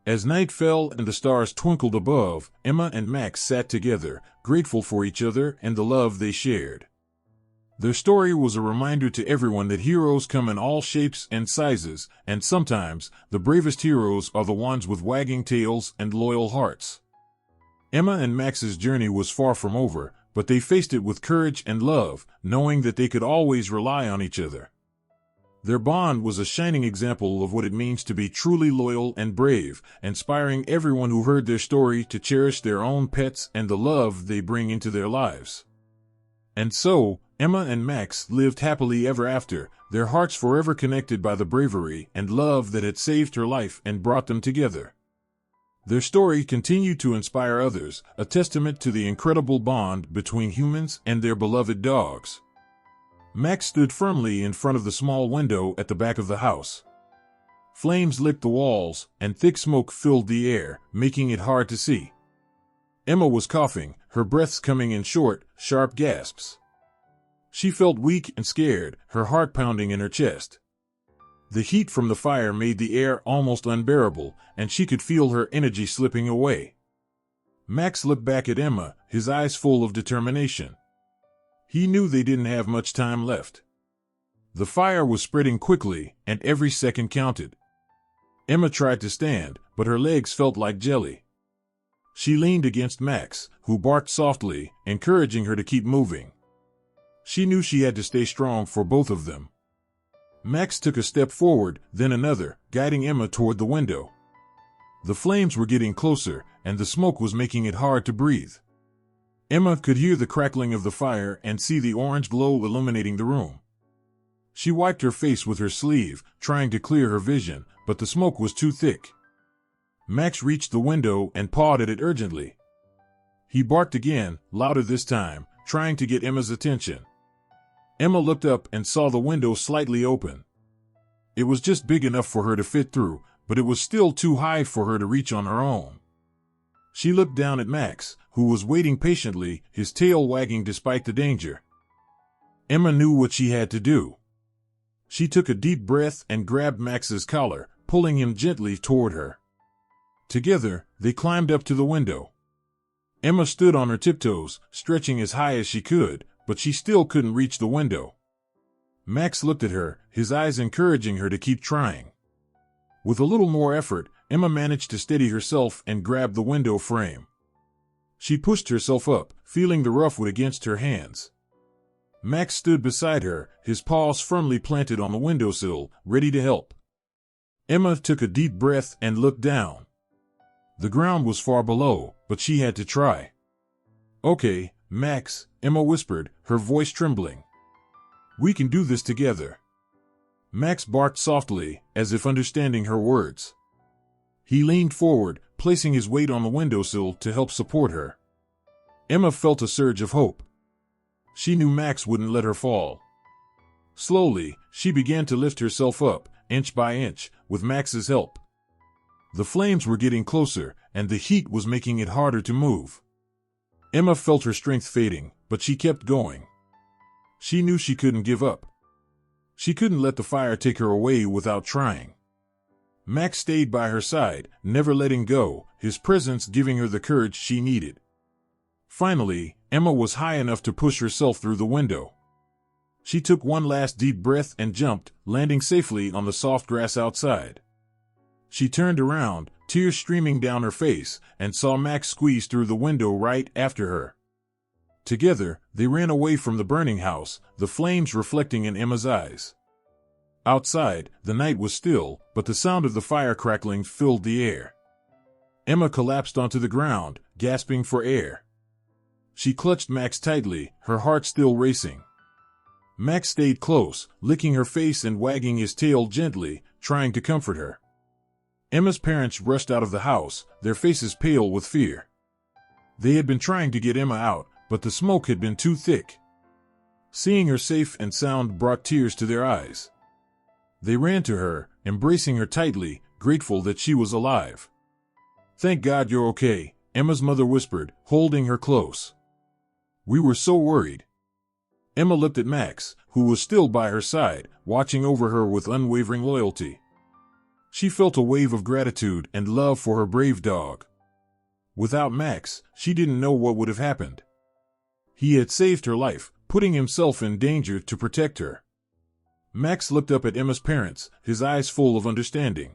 As night fell and the stars twinkled above, Emma and Max sat together, grateful for each other and the love they shared. Their story was a reminder to everyone that heroes come in all shapes and sizes, and sometimes, the bravest heroes are the ones with wagging tails and loyal hearts. Emma and Max's journey was far from over, but they faced it with courage and love, knowing that they could always rely on each other. Their bond was a shining example of what it means to be truly loyal and brave, inspiring everyone who heard their story to cherish their own pets and the love they bring into their lives. And so, Emma and Max lived happily ever after, their hearts forever connected by the bravery and love that had saved her life and brought them together. Their story continued to inspire others, a testament to the incredible bond between humans and their beloved dogs. Max stood firmly in front of the small window at the back of the house. Flames licked the walls, and thick smoke filled the air, making it hard to see. Emma was coughing, her breaths coming in short, sharp gasps. She felt weak and scared, her heart pounding in her chest. The heat from the fire made the air almost unbearable, and she could feel her energy slipping away. Max looked back at Emma, his eyes full of determination. He knew they didn't have much time left. The fire was spreading quickly, and every second counted. Emma tried to stand, but her legs felt like jelly. She leaned against Max, who barked softly, encouraging her to keep moving. She knew she had to stay strong for both of them. Max took a step forward, then another, guiding Emma toward the window. The flames were getting closer, and the smoke was making it hard to breathe. Emma could hear the crackling of the fire and see the orange glow illuminating the room. She wiped her face with her sleeve, trying to clear her vision, but the smoke was too thick. Max reached the window and pawed at it urgently. He barked again, louder this time, trying to get Emma's attention. Emma looked up and saw the window slightly open. It was just big enough for her to fit through, but it was still too high for her to reach on her own. She looked down at Max, who was waiting patiently, his tail wagging despite the danger. Emma knew what she had to do. She took a deep breath and grabbed Max's collar, pulling him gently toward her. Together, they climbed up to the window. Emma stood on her tiptoes, stretching as high as she could, but she still couldn't reach the window. Max looked at her, his eyes encouraging her to keep trying. With a little more effort, Emma managed to steady herself and grab the window frame. She pushed herself up, feeling the rough wood against her hands. Max stood beside her, his paws firmly planted on the windowsill, ready to help. Emma took a deep breath and looked down. The ground was far below, but she had to try. "Okay, Max," Emma whispered, her voice trembling. "We can do this together." Max barked softly, as if understanding her words. He leaned forward, placing his weight on the windowsill to help support her. Emma felt a surge of hope. She knew Max wouldn't let her fall. Slowly, she began to lift herself up, inch by inch, with Max's help. The flames were getting closer, and the heat was making it harder to move. Emma felt her strength fading, but she kept going. She knew she couldn't give up. She couldn't let the fire take her away without trying. Max stayed by her side, never letting go, his presence giving her the courage she needed. Finally, Emma was high enough to push herself through the window. She took one last deep breath and jumped, landing safely on the soft grass outside. She turned around, tears streaming down her face, and saw Max squeeze through the window right after her. Together, they ran away from the burning house, the flames reflecting in Emma's eyes. Outside, the night was still, but the sound of the fire crackling filled the air. Emma collapsed onto the ground, gasping for air. She clutched Max tightly, her heart still racing. Max stayed close, licking her face and wagging his tail gently, trying to comfort her. Emma's parents rushed out of the house, their faces pale with fear. They had been trying to get Emma out, but the smoke had been too thick. Seeing her safe and sound brought tears to their eyes. They ran to her, embracing her tightly, grateful that she was alive. "Thank God you're okay," Emma's mother whispered, holding her close. "We were so worried." Emma looked at Max, who was still by her side, watching over her with unwavering loyalty. She felt a wave of gratitude and love for her brave dog. Without Max, she didn't know what would have happened. He had saved her life, putting himself in danger to protect her. Max looked up at Emma's parents, his eyes full of understanding.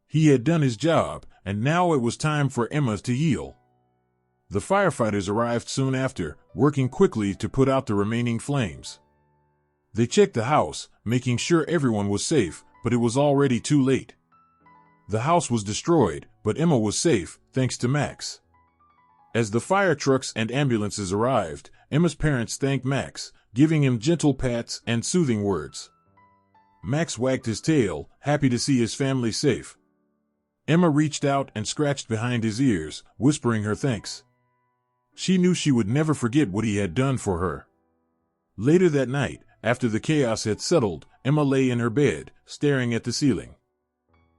He had done his job, and now it was time for Emma to heal. The firefighters arrived soon after, working quickly to put out the remaining flames. They checked the house, making sure everyone was safe, but it was already too late. The house was destroyed, but Emma was safe, thanks to Max. As the fire trucks and ambulances arrived, Emma's parents thanked Max, giving him gentle pats and soothing words. Max wagged his tail, happy to see his family safe. Emma reached out and scratched behind his ears, whispering her thanks. She knew she would never forget what he had done for her. Later that night, after the chaos had settled, Emma lay in her bed, staring at the ceiling.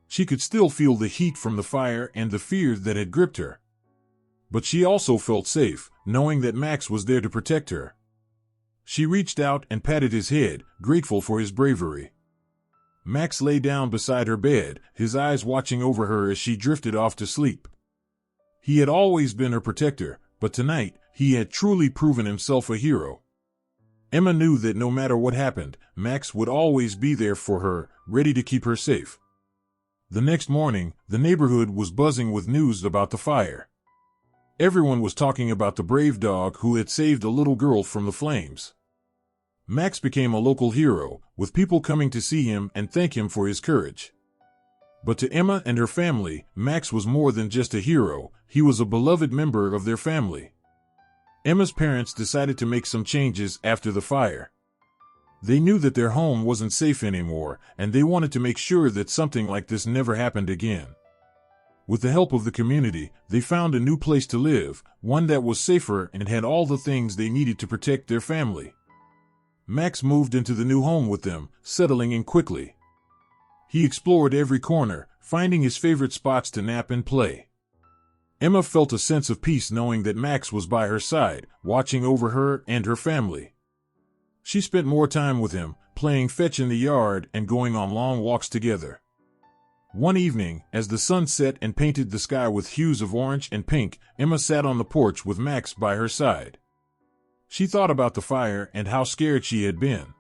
She could still feel the heat from the fire and the fear that had gripped her. But she also felt safe, knowing that Max was there to protect her. She reached out and patted his head, grateful for his bravery. Max lay down beside her bed, his eyes watching over her as she drifted off to sleep. He had always been her protector, but tonight, he had truly proven himself a hero. Emma knew that no matter what happened, Max would always be there for her, ready to keep her safe. The next morning, the neighborhood was buzzing with news about the fire. Everyone was talking about the brave dog who had saved a little girl from the flames. Max became a local hero, with people coming to see him and thank him for his courage. But to Emma and her family, Max was more than just a hero, he was a beloved member of their family. Emma's parents decided to make some changes after the fire. They knew that their home wasn't safe anymore, and they wanted to make sure that something like this never happened again. With the help of the community, they found a new place to live, one that was safer and had all the things they needed to protect their family. Max moved into the new home with them, settling in quickly. He explored every corner, finding his favorite spots to nap and play. Emma felt a sense of peace knowing that Max was by her side, watching over her and her family. She spent more time with him, playing fetch in the yard and going on long walks together. One evening, as the sun set and painted the sky with hues of orange and pink, Emma sat on the porch with Max by her side. She thought about the fire and how scared she had been.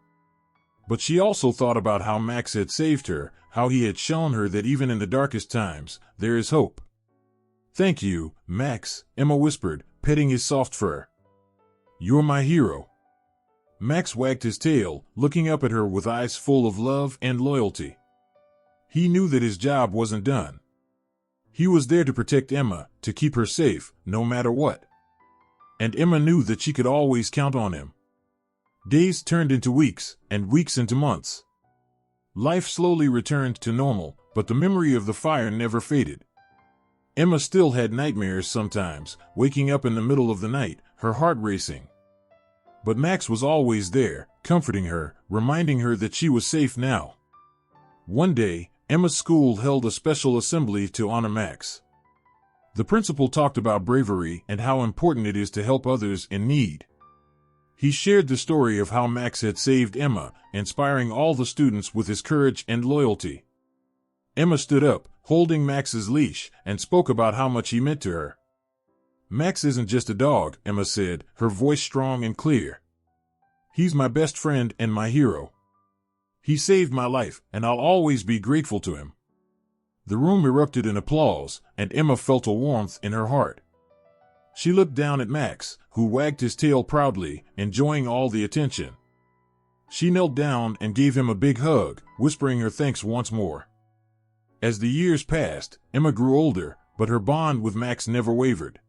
But she also thought about how Max had saved her, how he had shown her that even in the darkest times, there is hope. "Thank you, Max," Emma whispered, petting his soft fur. "You're my hero." Max wagged his tail, looking up at her with eyes full of love and loyalty. He knew that his job wasn't done. He was there to protect Emma, to keep her safe, no matter what. And Emma knew that she could always count on him. Days turned into weeks, and weeks into months. Life slowly returned to normal, but the memory of the fire never faded. Emma still had nightmares sometimes, waking up in the middle of the night, her heart racing. But Max was always there, comforting her, reminding her that she was safe now. One day, Emma's school held a special assembly to honor Max. The principal talked about bravery and how important it is to help others in need. He shared the story of how Max had saved Emma, inspiring all the students with his courage and loyalty. Emma stood up, holding Max's leash, and spoke about how much he meant to her. "Max isn't just a dog," Emma said, her voice strong and clear. "He's my best friend and my hero. He saved my life, and I'll always be grateful to him." The room erupted in applause, and Emma felt a warmth in her heart. She looked down at Max, who wagged his tail proudly, enjoying all the attention. She knelt down and gave him a big hug, whispering her thanks once more. As the years passed, Emma grew older, but her bond with Max never wavered.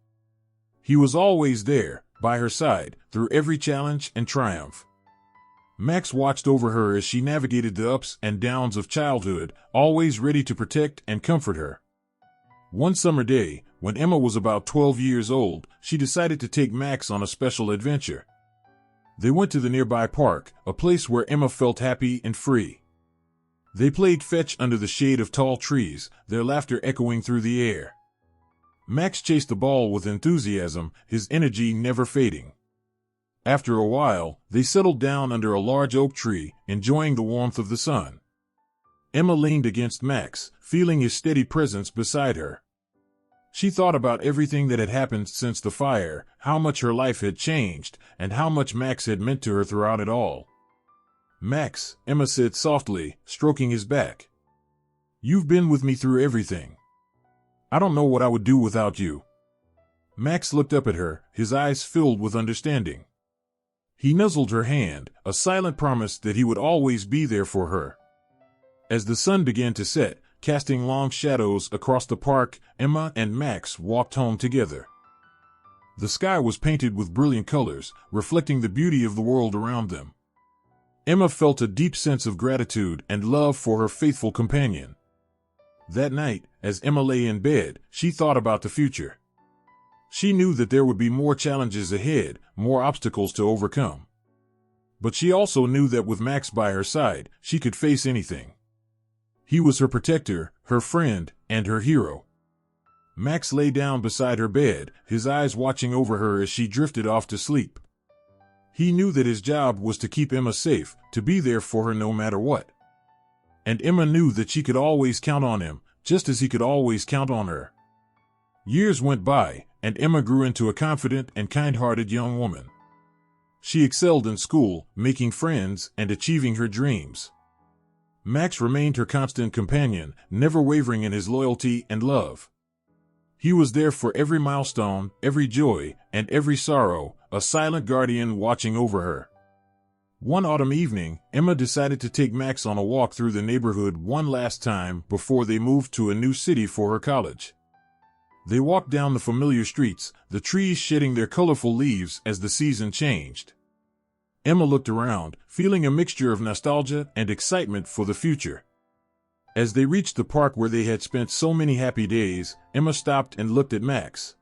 He was always there, by her side, through every challenge and triumph. Max watched over her as she navigated the ups and downs of childhood, always ready to protect and comfort her. One summer day, when Emma was about 12 years old, she decided to take Max on a special adventure. They went to the nearby park, a place where Emma felt happy and free. They played fetch under the shade of tall trees, their laughter echoing through the air. Max chased the ball with enthusiasm, his energy never fading. After a while, they settled down under a large oak tree, enjoying the warmth of the sun. Emma leaned against Max, feeling his steady presence beside her. She thought about everything that had happened since the fire, how much her life had changed, and how much Max had meant to her throughout it all. "Max," Emma said softly, stroking his back. "You've been with me through everything. I don't know what I would do without you." Max looked up at her, his eyes filled with understanding. He nuzzled her hand, a silent promise that he would always be there for her. As the sun began to set, casting long shadows across the park, Emma and Max walked home together. The sky was painted with brilliant colors, reflecting the beauty of the world around them. Emma felt a deep sense of gratitude and love for her faithful companion. That night, as Emma lay in bed, she thought about the future. She knew that there would be more challenges ahead, more obstacles to overcome. But she also knew that with Max by her side, she could face anything. He was her protector, her friend, and her hero. Max lay down beside her bed, his eyes watching over her as she drifted off to sleep. He knew that his job was to keep Emma safe, to be there for her no matter what. And Emma knew that she could always count on him, just as he could always count on her. Years went by, and Emma grew into a confident and kind-hearted young woman. She excelled in school, making friends and achieving her dreams. Max remained her constant companion, never wavering in his loyalty and love. He was there for every milestone, every joy, and every sorrow, a silent guardian watching over her. One autumn evening, Emma decided to take Max on a walk through the neighborhood one last time before they moved to a new city for her college. They walked down the familiar streets, the trees shedding their colorful leaves as the season changed. Emma looked around, feeling a mixture of nostalgia and excitement for the future. As they reached the park where they had spent so many happy days, Emma stopped and looked at Max.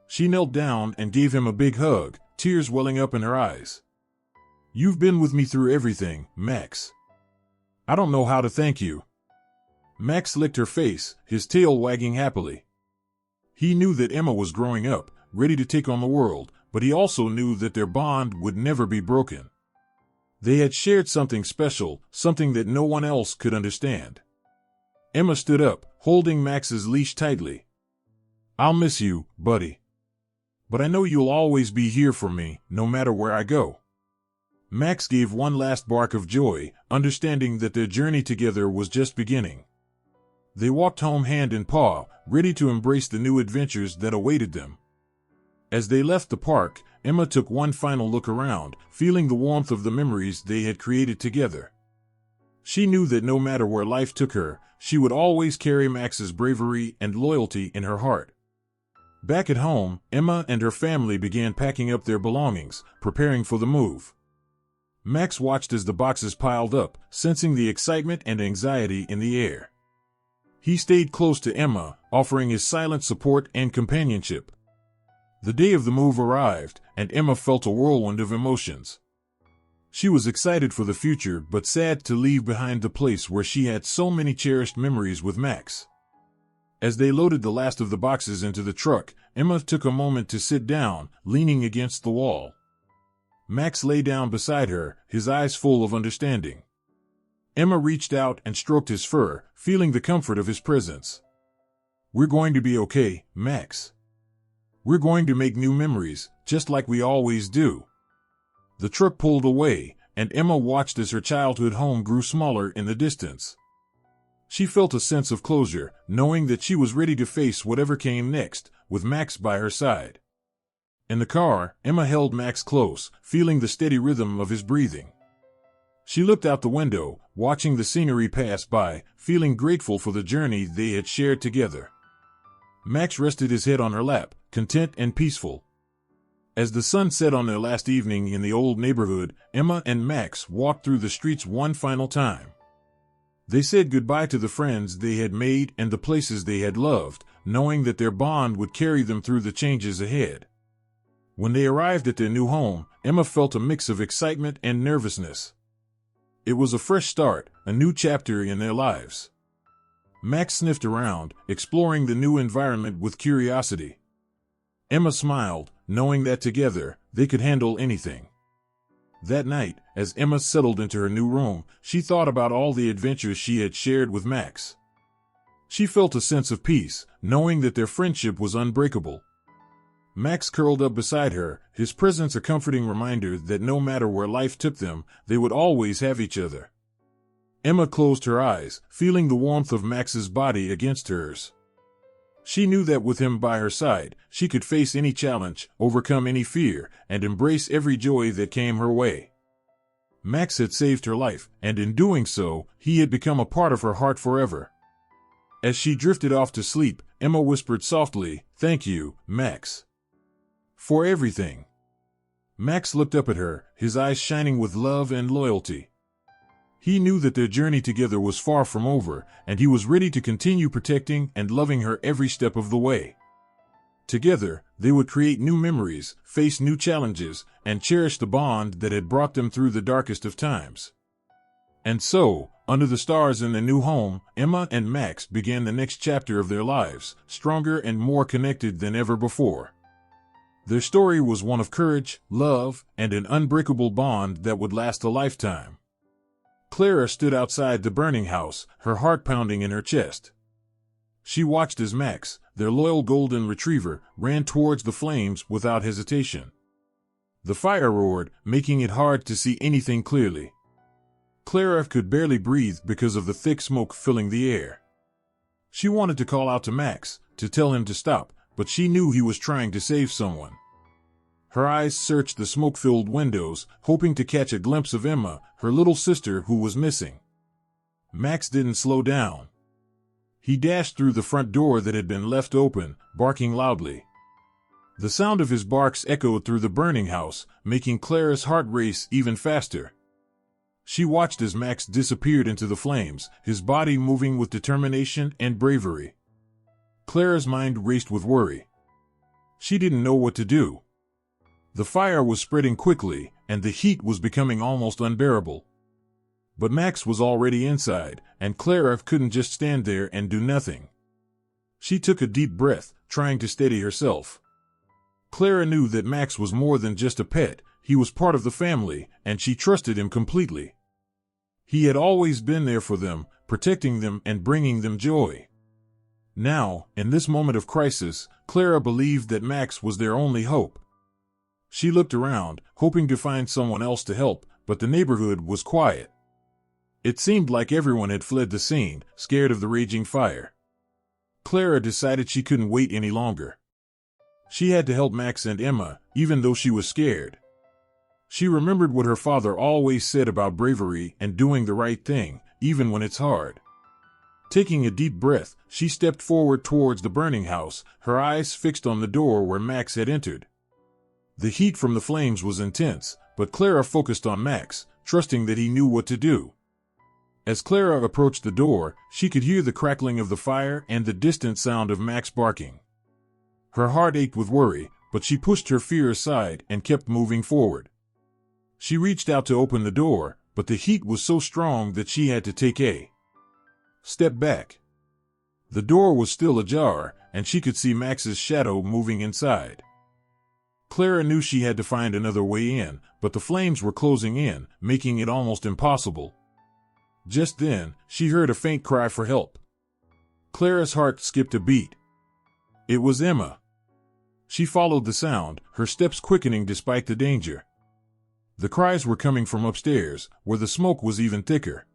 She knelt down and gave him a big hug, tears welling up in her eyes. You've been with me through everything, Max. I don't know how to thank you. Max licked her face, his tail wagging happily. He knew that Emma was growing up, ready to take on the world, but he also knew that their bond would never be broken. They had shared something special, something that no one else could understand. Emma stood up, holding Max's leash tightly. I'll miss you, buddy. But I know you'll always be here for me, no matter where I go. Max gave one last bark of joy, understanding that their journey together was just beginning. They walked home hand in paw, ready to embrace the new adventures that awaited them. As they left the park, Emma took one final look around, feeling the warmth of the memories they had created together. She knew that no matter where life took her, she would always carry Max's bravery and loyalty in her heart. Back at home, Emma and her family began packing up their belongings, preparing for the move. Max watched as the boxes piled up, sensing the excitement and anxiety in the air. He stayed close to Emma, offering his silent support and companionship. The day of the move arrived, and Emma felt a whirlwind of emotions. She was excited for the future but sad to leave behind the place where she had so many cherished memories with Max. As they loaded the last of the boxes into the truck, Emma took a moment to sit down, leaning against the wall. Max lay down beside her, his eyes full of understanding. Emma reached out and stroked his fur, feeling the comfort of his presence. We're going to be okay, Max. We're going to make new memories, just like we always do. The truck pulled away, and Emma watched as her childhood home grew smaller in the distance. She felt a sense of closure, knowing that she was ready to face whatever came next, with Max by her side. In the car, Emma held Max close, feeling the steady rhythm of his breathing. She looked out the window, watching the scenery pass by, feeling grateful for the journey they had shared together. Max rested his head on her lap, content and peaceful. As the sun set on their last evening in the old neighborhood, Emma and Max walked through the streets one final time. They said goodbye to the friends they had made and the places they had loved, knowing that their bond would carry them through the changes ahead. When they arrived at their new home, Emma felt a mix of excitement and nervousness. It was a fresh start, a new chapter in their lives. Max sniffed around, exploring the new environment with curiosity. Emma smiled, knowing that together, they could handle anything. That night, as Emma settled into her new room, she thought about all the adventures she had shared with Max. She felt a sense of peace, knowing that their friendship was unbreakable. Max curled up beside her, his presence a comforting reminder that no matter where life took them, they would always have each other. Emma closed her eyes, feeling the warmth of Max's body against hers. She knew that with him by her side, she could face any challenge, overcome any fear, and embrace every joy that came her way. Max had saved her life, and in doing so, he had become a part of her heart forever. As she drifted off to sleep, Emma whispered softly, "Thank you, Max. For everything." Max looked up at her, his eyes shining with love and loyalty. He knew that their journey together was far from over, and he was ready to continue protecting and loving her every step of the way. Together, they would create new memories, face new challenges, and cherish the bond that had brought them through the darkest of times. And so, under the stars in their new home, Emma and Max began the next chapter of their lives, stronger and more connected than ever before. Their story was one of courage, love, and an unbreakable bond that would last a lifetime. Clara stood outside the burning house, her heart pounding in her chest. She watched as Max, their loyal golden retriever, ran towards the flames without hesitation. The fire roared, making it hard to see anything clearly. Clara could barely breathe because of the thick smoke filling the air. She wanted to call out to Max, to tell him to stop, but she knew he was trying to save someone. Her eyes searched the smoke-filled windows, hoping to catch a glimpse of Emma, her little sister who was missing. Max didn't slow down. He dashed through the front door that had been left open, barking loudly. The sound of his barks echoed through the burning house, making Clara's heart race even faster. She watched as Max disappeared into the flames, his body moving with determination and bravery. Clara's mind raced with worry. She didn't know what to do. The fire was spreading quickly, and the heat was becoming almost unbearable. But Max was already inside, and Clara couldn't just stand there and do nothing. She took a deep breath, trying to steady herself. Clara knew that Max was more than just a pet. He was part of the family, and she trusted him completely. He had always been there for them, protecting them and bringing them joy. Now, in this moment of crisis, Clara believed that Max was their only hope. She looked around, hoping to find someone else to help, but the neighborhood was quiet. It seemed like everyone had fled the scene, scared of the raging fire. Clara decided she couldn't wait any longer. She had to help Max and Emma, even though she was scared. She remembered what her father always said about bravery and doing the right thing, even when it's hard. Taking a deep breath, she stepped forward towards the burning house, her eyes fixed on the door where Max had entered. The heat from the flames was intense, but Clara focused on Max, trusting that he knew what to do. As Clara approached the door, she could hear the crackling of the fire and the distant sound of Max barking. Her heart ached with worry, but she pushed her fear aside and kept moving forward. She reached out to open the door, but the heat was so strong that she had to take a step back. The door was still ajar, and she could see Max's shadow moving inside. Clara knew she had to find another way in, but the flames were closing in, making it almost impossible. Just then, she heard a faint cry for help. Clara's heart skipped a beat. It was Emma. She followed the sound, her steps quickening despite the danger. The cries were coming from upstairs, where the smoke was even thicker.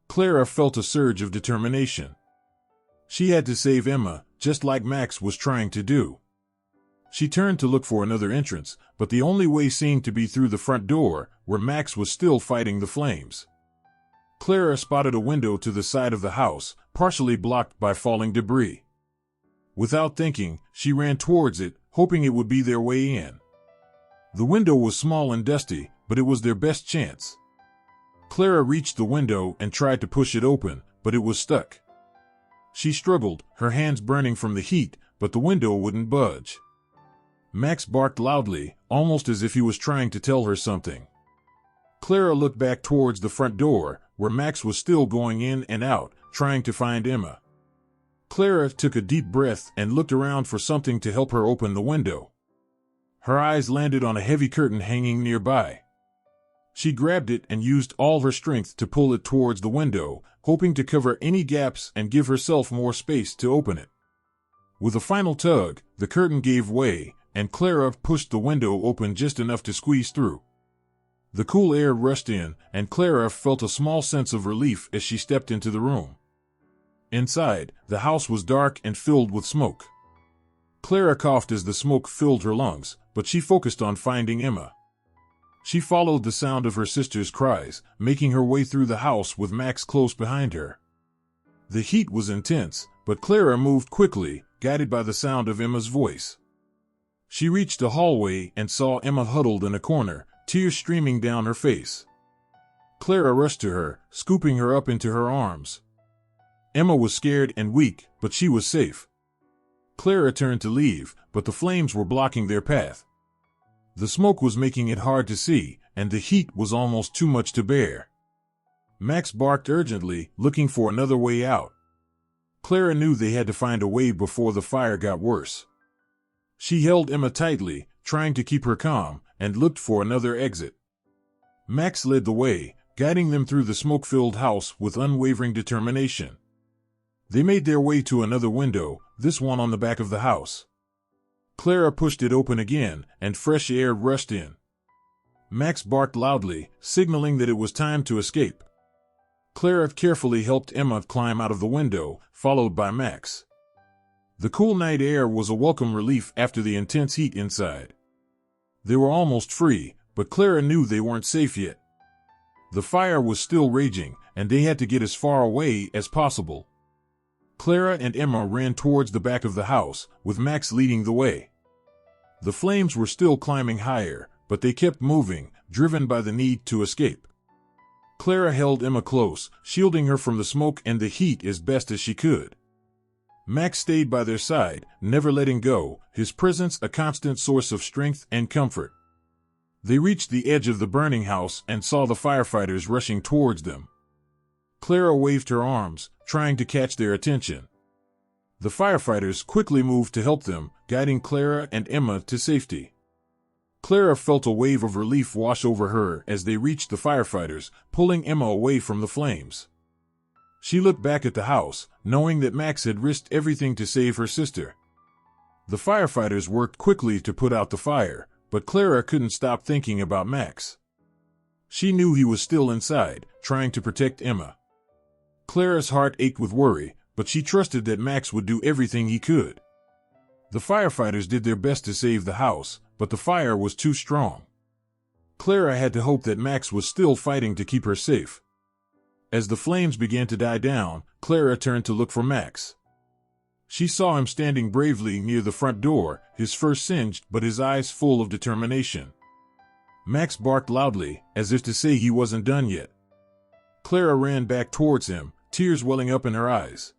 Clara felt a surge of determination. She had to save Emma, just like Max was trying to do. She turned to look for another entrance, but the only way seemed to be through the front door, where Max was still fighting the flames. Clara spotted a window to the side of the house, partially blocked by falling debris. Without thinking, she ran towards it, hoping it would be their way in. The window was small and dusty, but it was their best chance. Clara reached the window and tried to push it open, but it was stuck. She struggled, her hands burning from the heat, but the window wouldn't budge. Max barked loudly, almost as if he was trying to tell her something. Clara looked back towards the front door, where Max was still going in and out, trying to find Emma. Clara took a deep breath and looked around for something to help her open the window. Her eyes landed on a heavy curtain hanging nearby. She grabbed it and used all her strength to pull it towards the window, hoping to cover any gaps and give herself more space to open it. With a final tug, the curtain gave way, and Clara pushed the window open just enough to squeeze through. The cool air rushed in, and Clara felt a small sense of relief as she stepped into the room. Inside, the house was dark and filled with smoke. Clara coughed as the smoke filled her lungs, but she focused on finding Emma. She followed the sound of her sister's cries, making her way through the house with Max close behind her. The heat was intense, but Clara moved quickly, guided by the sound of Emma's voice. She reached a hallway and saw Emma huddled in a corner, tears streaming down her face. Clara rushed to her, scooping her up into her arms. Emma was scared and weak, but she was safe. Clara turned to leave, but the flames were blocking their path. The smoke was making it hard to see, and the heat was almost too much to bear. Max barked urgently, looking for another way out. Clara knew they had to find a way before the fire got worse. She held Emma tightly, trying to keep her calm, and looked for another exit. Max led the way, guiding them through the smoke-filled house with unwavering determination. They made their way to another window, this one on the back of the house. Clara pushed it open again, and fresh air rushed in. Max barked loudly, signaling that it was time to escape. Clara carefully helped Emma climb out of the window, followed by Max. The cool night air was a welcome relief after the intense heat inside. They were almost free, but Clara knew they weren't safe yet. The fire was still raging, and they had to get as far away as possible. Clara and Emma ran towards the back of the house, with Max leading the way. The flames were still climbing higher, but they kept moving, driven by the need to escape. Clara held Emma close, shielding her from the smoke and the heat as best as she could. Max stayed by their side, never letting go, his presence a constant source of strength and comfort. They reached the edge of the burning house and saw the firefighters rushing towards them. Clara waved her arms, trying to catch their attention. The firefighters quickly moved to help them, guiding Clara and Emma to safety. Clara felt a wave of relief wash over her as they reached the firefighters, pulling Emma away from the flames. She looked back at the house, knowing that Max had risked everything to save her sister. The firefighters worked quickly to put out the fire, but Clara couldn't stop thinking about Max. She knew he was still inside, trying to protect Emma. Clara's heart ached with worry, but she trusted that Max would do everything he could. The firefighters did their best to save the house, but the fire was too strong. Clara had to hope that Max was still fighting to keep her safe. As the flames began to die down, Clara turned to look for Max. She saw him standing bravely near the front door, his fur singed but his eyes full of determination. Max barked loudly, as if to say he wasn't done yet. Clara ran back towards him, tears welling up in her eyes.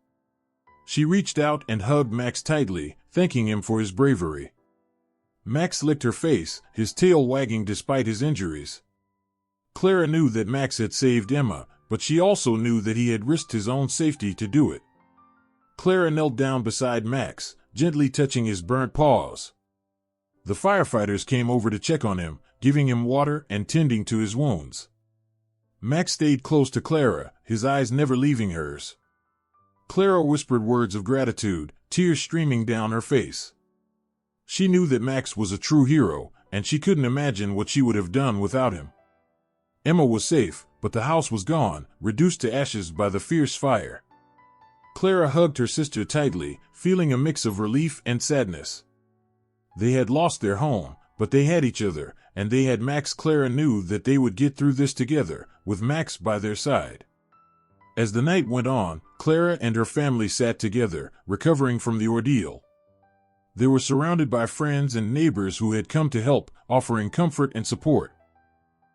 She reached out and hugged Max tightly, thanking him for his bravery. Max licked her face, his tail wagging despite his injuries. Clara knew that Max had saved Emma, but she also knew that he had risked his own safety to do it. Clara knelt down beside Max, gently touching his burnt paws. The firefighters came over to check on him, giving him water and tending to his wounds. Max stayed close to Clara, his eyes never leaving hers. Clara whispered words of gratitude, tears streaming down her face. She knew that Max was a true hero, and she couldn't imagine what she would have done without him. Emma was safe, but the house was gone, reduced to ashes by the fierce fire. Clara hugged her sister tightly, feeling a mix of relief and sadness. They had lost their home, but they had each other, and they had Max. Clara knew that they would get through this together, with Max by their side. As the night went on, Clara and her family sat together, recovering from the ordeal. They were surrounded by friends and neighbors who had come to help, offering comfort and support.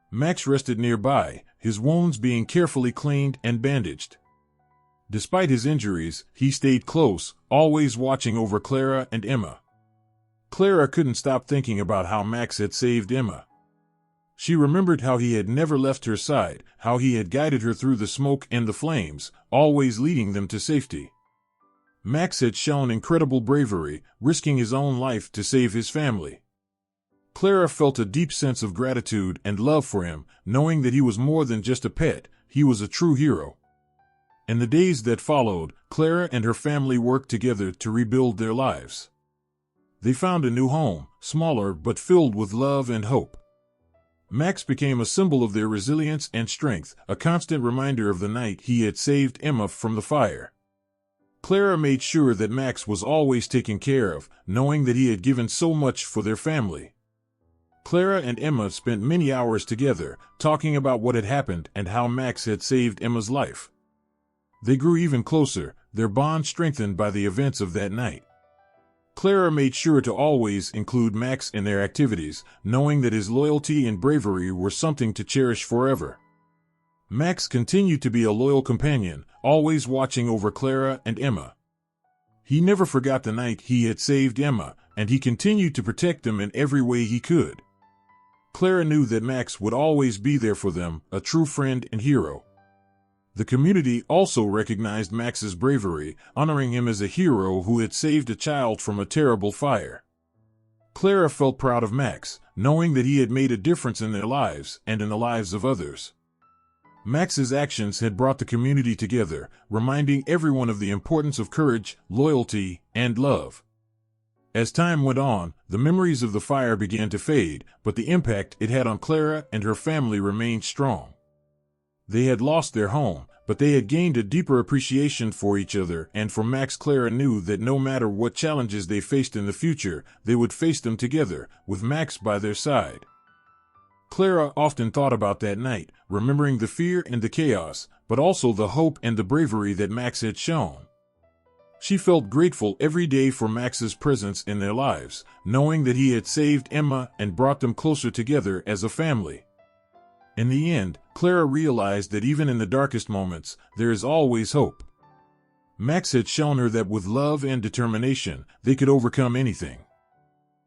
Max rested nearby, his wounds being carefully cleaned and bandaged. Despite his injuries, he stayed close, always watching over Clara and Emma. Clara couldn't stop thinking about how Max had saved Emma. She remembered how he had never left her side, how he had guided her through the smoke and the flames, always leading them to safety. Max had shown incredible bravery, risking his own life to save his family. Clara felt a deep sense of gratitude and love for him, knowing that he was more than just a pet, he was a true hero. In the days that followed, Clara and her family worked together to rebuild their lives. They found a new home, smaller but filled with love and hope. Max became a symbol of their resilience and strength, a constant reminder of the night he had saved Emma from the fire. Clara made sure that Max was always taken care of, knowing that he had given so much for their family. Clara and Emma spent many hours together, talking about what had happened and how Max had saved Emma's life. They grew even closer, their bond strengthened by the events of that night. Clara made sure to always include Max in their activities, knowing that his loyalty and bravery were something to cherish forever. Max continued to be a loyal companion, always watching over Clara and Emma. He never forgot the night he had saved Emma, and he continued to protect them in every way he could. Clara knew that Max would always be there for them, a true friend and hero. The community also recognized Max's bravery, honoring him as a hero who had saved a child from a terrible fire. Clara felt proud of Max, knowing that he had made a difference in their lives and in the lives of others. Max's actions had brought the community together, reminding everyone of the importance of courage, loyalty, and love. As time went on, the memories of the fire began to fade, but the impact it had on Clara and her family remained strong. They had lost their home, but they had gained a deeper appreciation for each other, and for Max. Clara knew that no matter what challenges they faced in the future, they would face them together, with Max by their side. Clara often thought about that night, remembering the fear and the chaos, but also the hope and the bravery that Max had shown. She felt grateful every day for Max's presence in their lives, knowing that he had saved Emma and brought them closer together as a family. In the end, Clara realized that even in the darkest moments, there is always hope. Max had shown her that with love and determination, they could overcome anything.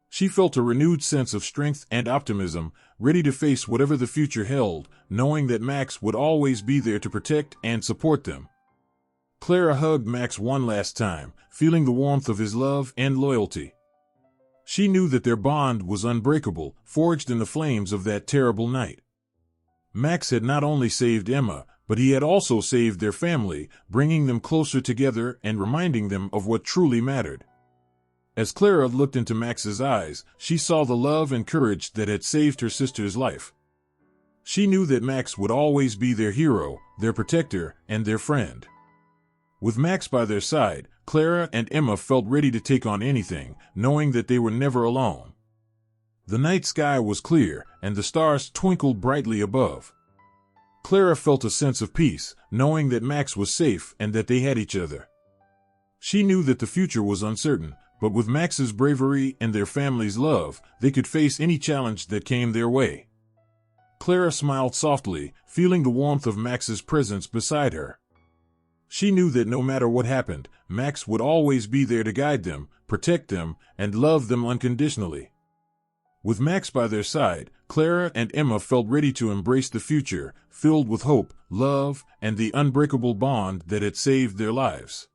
She felt a renewed sense of strength and optimism, ready to face whatever the future held, knowing that Max would always be there to protect and support them. Clara hugged Max one last time, feeling the warmth of his love and loyalty. She knew that their bond was unbreakable, forged in the flames of that terrible night. Max had not only saved Emma, but he had also saved their family, bringing them closer together and reminding them of what truly mattered. As Clara looked into Max's eyes, she saw the love and courage that had saved her sister's life. She knew that Max would always be their hero, their protector, and their friend. With Max by their side, Clara and Emma felt ready to take on anything, knowing that they were never alone. The night sky was clear, and the stars twinkled brightly above. Clara felt a sense of peace, knowing that Max was safe and that they had each other. She knew that the future was uncertain, but with Max's bravery and their family's love, they could face any challenge that came their way. Clara smiled softly, feeling the warmth of Max's presence beside her. She knew that no matter what happened, Max would always be there to guide them, protect them, and love them unconditionally. With Max by their side, Clara and Emma felt ready to embrace the future, filled with hope, love, and the unbreakable bond that had saved their lives.